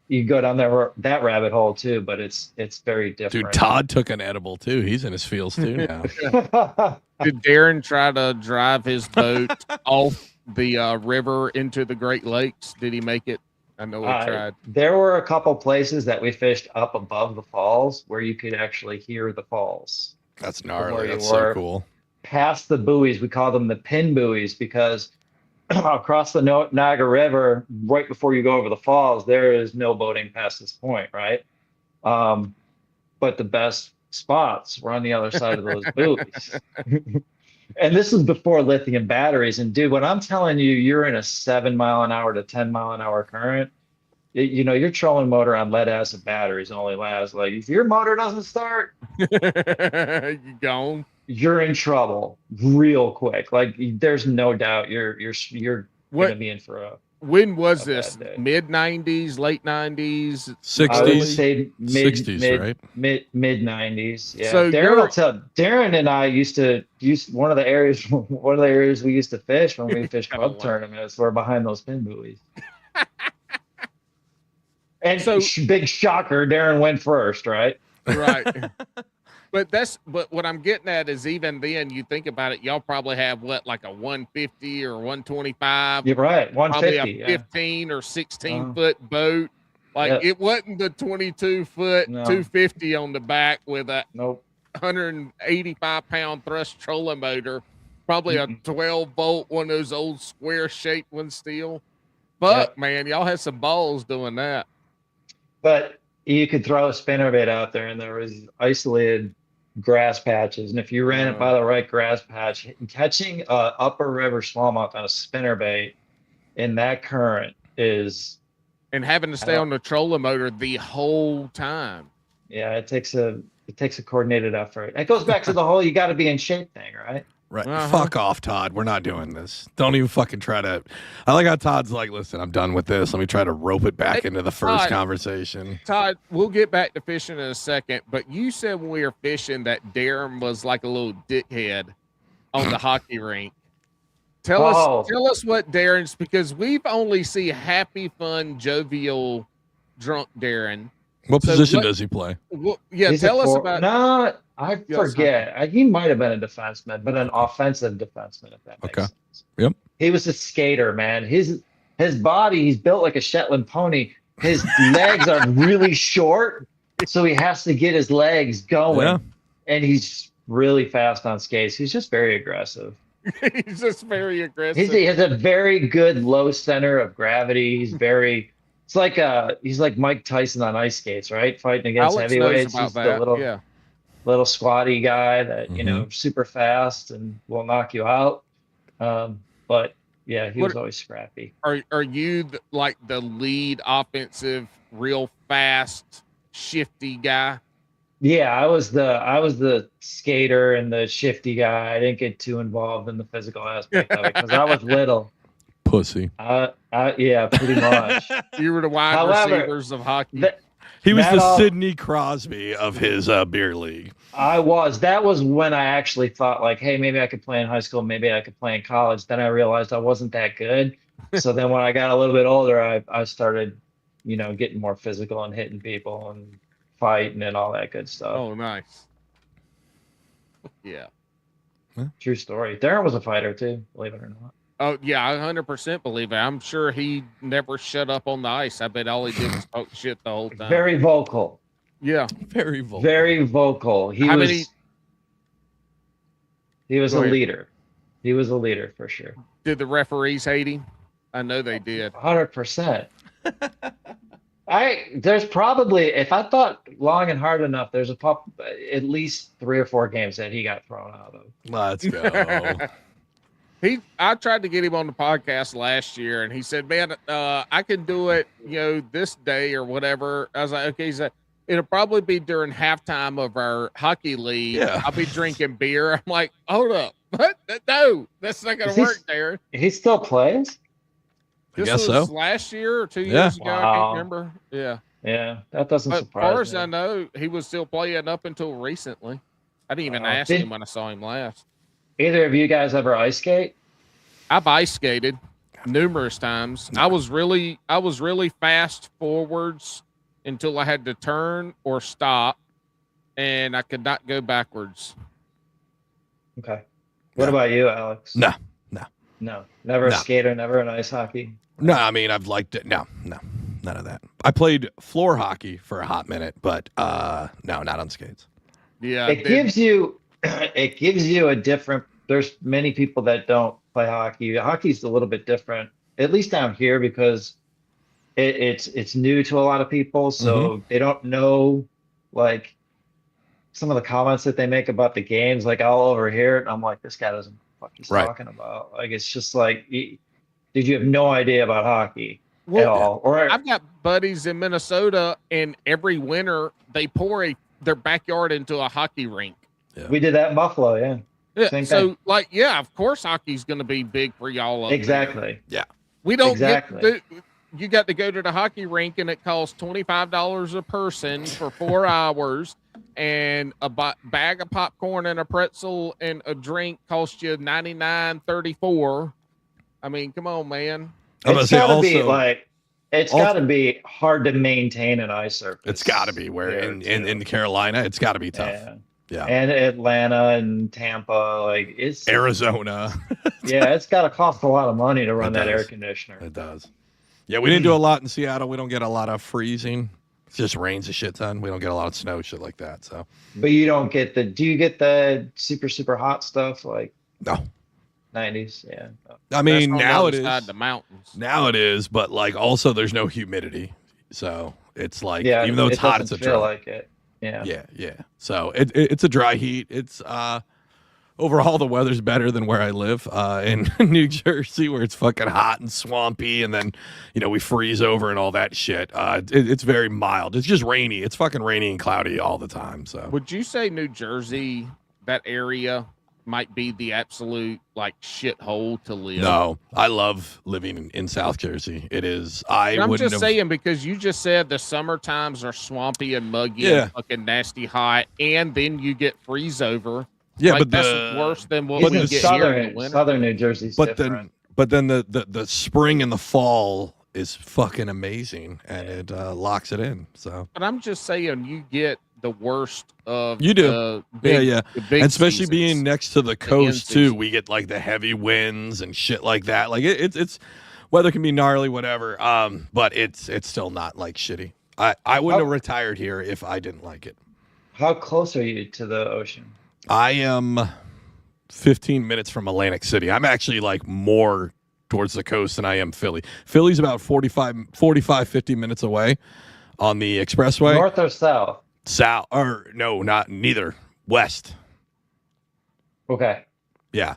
You go down that rabbit hole too, but it's very different. Dude, Todd took an edible too. He's in his feels too now. Did Darren try to drive his boat off the river into the Great Lakes? Did he make it? I know he tried. There were a couple places that we fished up above the falls where you could actually hear the falls. That's gnarly. That's so cool. Past the buoys, we call them the pin buoys because across the Niagara River, right before you go over the falls, there is no boating past this point, right? But the best spots were on the other side of those buoys. And this is before lithium batteries. And dude, when I'm telling you, you're in a 7-mile-an-hour to 10-mile-an-hour current, your trolling motor on lead acid batteries only lasts if your motor doesn't start, you gone. You're in trouble real quick. There's no doubt you're gonna be in for a. When was this? Mid 90s, late 90s, 60s? I would say 60s, right? Mid 90s. Yeah. So Darren and I used to use one of the areas we used to fish when we fished club tournaments were behind those pin buoys. And so, big shocker, Darren went first, right? Right. But what I'm getting at is even then, you think about it, y'all probably have like a 150 or 125. You're right, 150. Probably a 15 or 16 foot boat. It wasn't the 22 foot 250 on the back with a 185 pound thrust trolling motor. Probably a 12 volt, one of those old square shaped ones still. But man, y'all had some balls doing that. But you could throw a spinnerbait out there, and there was isolated grass patches, and if you ran it by the right grass patch, catching upper river smallmouth on a spinnerbait in that current is, and having to stay on the trolling motor the whole time. Yeah, it takes a coordinated effort. It goes back to the whole you got to be in shape thing, right? Right. Fuck off, Todd. We're not doing this. Don't even fucking try to. I like how Todd's like, listen, I'm done with this. Let me try to rope it back into the first conversation. Todd, we'll get back to fishing in a second, but you said when we were fishing that Darren was like a little dickhead on the hockey rink. Tell us what Darren's, because we've only seen happy, fun, jovial, drunk Darren. What position does he play? Tell us about. No, I forget. He might have been a defenseman, but an offensive defenseman, if that makes sense. Yep. He was a skater, man. His body, he's built like a Shetland pony. His legs are really short, so he has to get his legs going. Yeah. And he's really fast on skates. He's just very aggressive. He's just very aggressive. He has a very good low center of gravity. He's very. It's like he's like Mike Tyson on ice skates, right? Fighting against heavyweights. He's the little squatty guy that super fast and will knock you out. But yeah, he was always scrappy. Are you like the lead offensive, real fast, shifty guy? Yeah, I was the skater and the shifty guy. I didn't get too involved in the physical aspect of it because I was little. Pussy. Yeah, pretty much. You were the wide receivers of hockey. He was the Sidney Crosby of his beer league. I was. That was when I actually thought, like, hey, maybe I could play in high school. Maybe I could play in college. Then I realized I wasn't that good. So then when I got a little bit older, I started, getting more physical and hitting people and fighting and all that good stuff. Oh, nice. Yeah. True story. Darren was a fighter too, believe it or not. Oh, yeah, I 100% believe it. I'm sure he never shut up on the ice. I bet all he did was talk shit the whole time. Very vocal. Yeah. Very vocal. Very vocal. He was a leader. He was a leader for sure. Did the referees hate him? I know they did. 100%. There's probably, if I thought long and hard enough, there's at least 3 or 4 games that he got thrown out of. Let's go. I tried to get him on the podcast last year, and he said, "Man, I can do it, this day or whatever." I was like, "Okay." He said, "It'll probably be during halftime of our hockey league. Yeah. I'll be drinking beer." I'm like, "Hold up, what? No, that's not gonna work, there." He still plays? I guess so. Last year or 2 years ago. Wow. I can't remember. Yeah, that doesn't surprise me. As far as I know, he was still playing up until recently. I didn't even ask him when I saw him last. Either of you guys ever ice skate? I've ice skated numerous times. I was really fast forwards until I had to turn or stop, and I could not go backwards. Okay. What about you, Alex? No. Never a skater, never an ice hockey? No, I mean, I've liked it. No, none of that. I played floor hockey for a hot minute, but no, not on skates. Yeah. It gives you a different, there's many people that don't play hockey. Hockey's a little bit different, at least down here, because it's new to a lot of people. So they don't know, like, some of the comments that they make about the games. Like, I'll overhear it, and I'm like, this guy doesn't know what he's talking about. Like, it's just like, did you have no idea about hockey at all? Or I've got buddies in Minnesota, and every winter they pour their backyard into a hockey rink. Yeah. We did that in Buffalo, yeah. Yeah, so of course hockey's going to be big for y'all. Exactly. Yeah. We don't you got to go to the hockey rink, and it costs $25 a person for 4 hours, and a bag of popcorn and a pretzel and a drink costs you $99.34. I mean, come on, man. It's got to be hard to maintain an ice surface. It's got to be in Carolina. It's got to be tough. Yeah. And Atlanta and Tampa, like it's Arizona. Yeah, it's got to cost a lot of money to run that air conditioner. It does. Yeah, we didn't do a lot in Seattle. We don't get a lot of freezing. It just rains a shit ton. We don't get a lot of snow, shit like that. So. But you don't get do you get the super hot stuff like? No. 90s, yeah. I mean, now it is. The mountains. Now it is, but like also there's no humidity, so it's like even though it's hot, it's a dry. Like it. Yeah. So it's a dry heat. It's overall the weather's better than where I live in New Jersey, where it's fucking hot and swampy, and then we freeze over and all that shit. It's very mild. It's just rainy. It's fucking rainy and cloudy all the time. So would you say New Jersey, that area, might be the absolute like shithole to live? No, I love living in South Jersey. It is. I'm just saying, because you just said the summer times are swampy and muggy and fucking nasty hot, and then you get freeze over. Yeah, like, but that's worse than what we get here in the winter. Southern New Jersey's different. Then the spring and the fall is fucking amazing, and it locks it in. So, but I'm just saying, you get the worst of you do, the big, and especially seasons, being next to the coast too. We get like the heavy winds and shit like that. Like it's weather can be gnarly, whatever. But it's still not like shitty. I wouldn't have retired here if I didn't like it. How close are you to the ocean? I am 15 minutes from Atlantic City. I'm actually like more towards the coast than I am Philly. Philly's about 50 minutes away on the expressway. North or south? South, or no, neither. West. Okay. Yeah.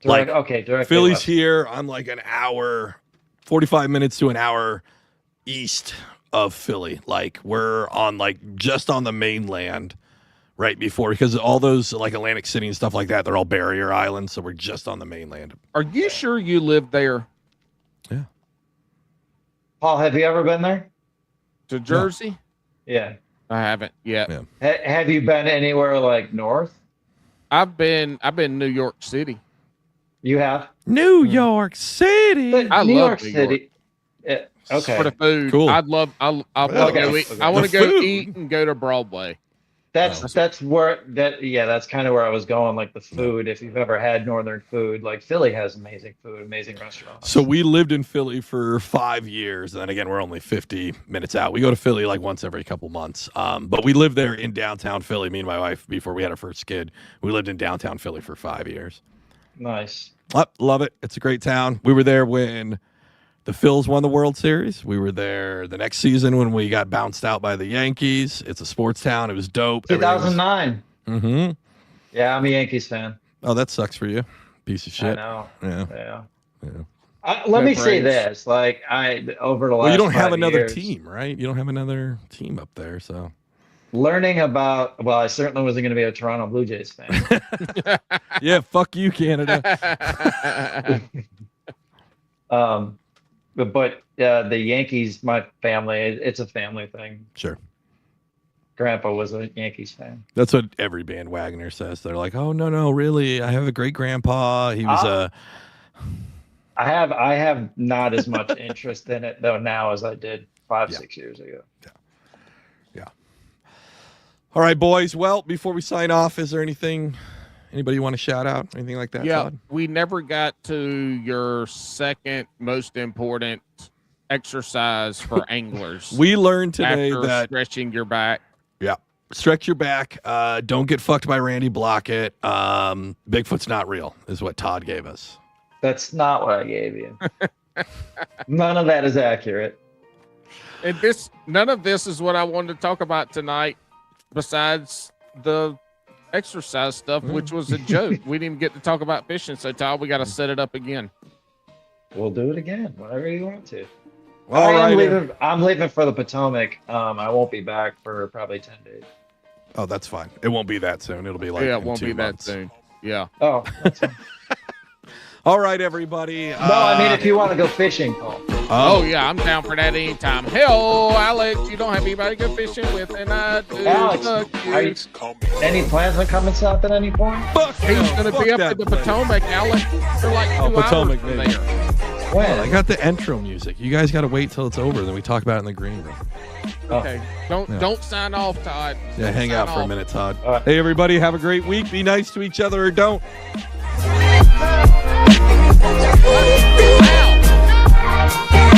Directly Philly's west. here. I'm like an hour, 45 minutes to an hour east of Philly. Like we're on just on the mainland right before, because all those like Atlantic City and stuff like that, they're all barrier islands. So we're just on the mainland. Are you sure you live there? Yeah. Paul, have you ever been there? To Jersey? No. Yeah. I haven't yet. Yeah. Have you been anywhere like north? I've been New York City. You have? New York City. But I New love York New City. Yeah, okay. For the food. Cool. I want to go eat. I want to go eat and go to Broadway. That's kind of where I was going, like the food. If you've ever had northern food, like Philly has amazing food, amazing restaurants. So we lived in Philly for 5 years, and then again, we're only 50 minutes out. We go to Philly like once every couple months. But we lived there in downtown Philly, me and my wife, before we had our first kid. We lived in downtown Philly for 5 years. Nice. Love it. It's a great town. We were there when the Phils won the World Series. We were there the next season when we got bounced out by the Yankees. It's a sports town. It was dope. 2009. Mm-hmm. Yeah, I'm a Yankees fan. Oh, that sucks for you. Piece of shit. I know. Yeah. Let me say this. Like, over the last you don't have 5 another years, team, right? You don't have another team up there, so. Learning about, I certainly wasn't going to be a Toronto Blue Jays fan. Yeah, fuck you, Canada. But the Yankees, my family, it's a family thing. Sure. Grandpa was a Yankees fan. That's what every bandwagoner says. They're like, oh, no, really? I have a great grandpa. He was I have not as much interest in it though now as I did 6 years ago. Yeah. All right, boys. Well, before we sign off, is there anybody you want to shout out? Anything like that? Yeah, Todd? we never got to your second most important exercise for anglers. We learned today that stretching your back. Yeah. Stretch your back. Don't get fucked by Randy Blockett. Bigfoot's not real, is what Todd gave us. That's not what I gave you. None of that is accurate. And none of this is what I wanted to talk about tonight, besides the exercise stuff, which was a joke. We didn't even get to talk about fishing, so Todd, we got to set it up again. We'll do it again whenever you want to. Well, I'm leaving for the Potomac. I won't be back for probably 10 days. Oh, that's fine. It won't be that soon. It'll be like it won't be months. that soon. Yeah. Oh, that's fine. All right, everybody. No, I mean, if you want to go fishing, Paul. Oh, yeah, I'm down for that anytime. Hell, Alex, you don't have anybody to go fishing with, and I do. Alex, any plans on coming south at any point? He's going to be up at the Potomac, Alex, for like 2 Potomac, hours from maybe. there. When? I got the intro music. You guys got to wait till it's over, then we talk about it in the green room. Okay, don't sign off, Todd. Yeah, hang out for a minute, Todd. Right. Hey, everybody, have a great week. Be nice to each other or don't.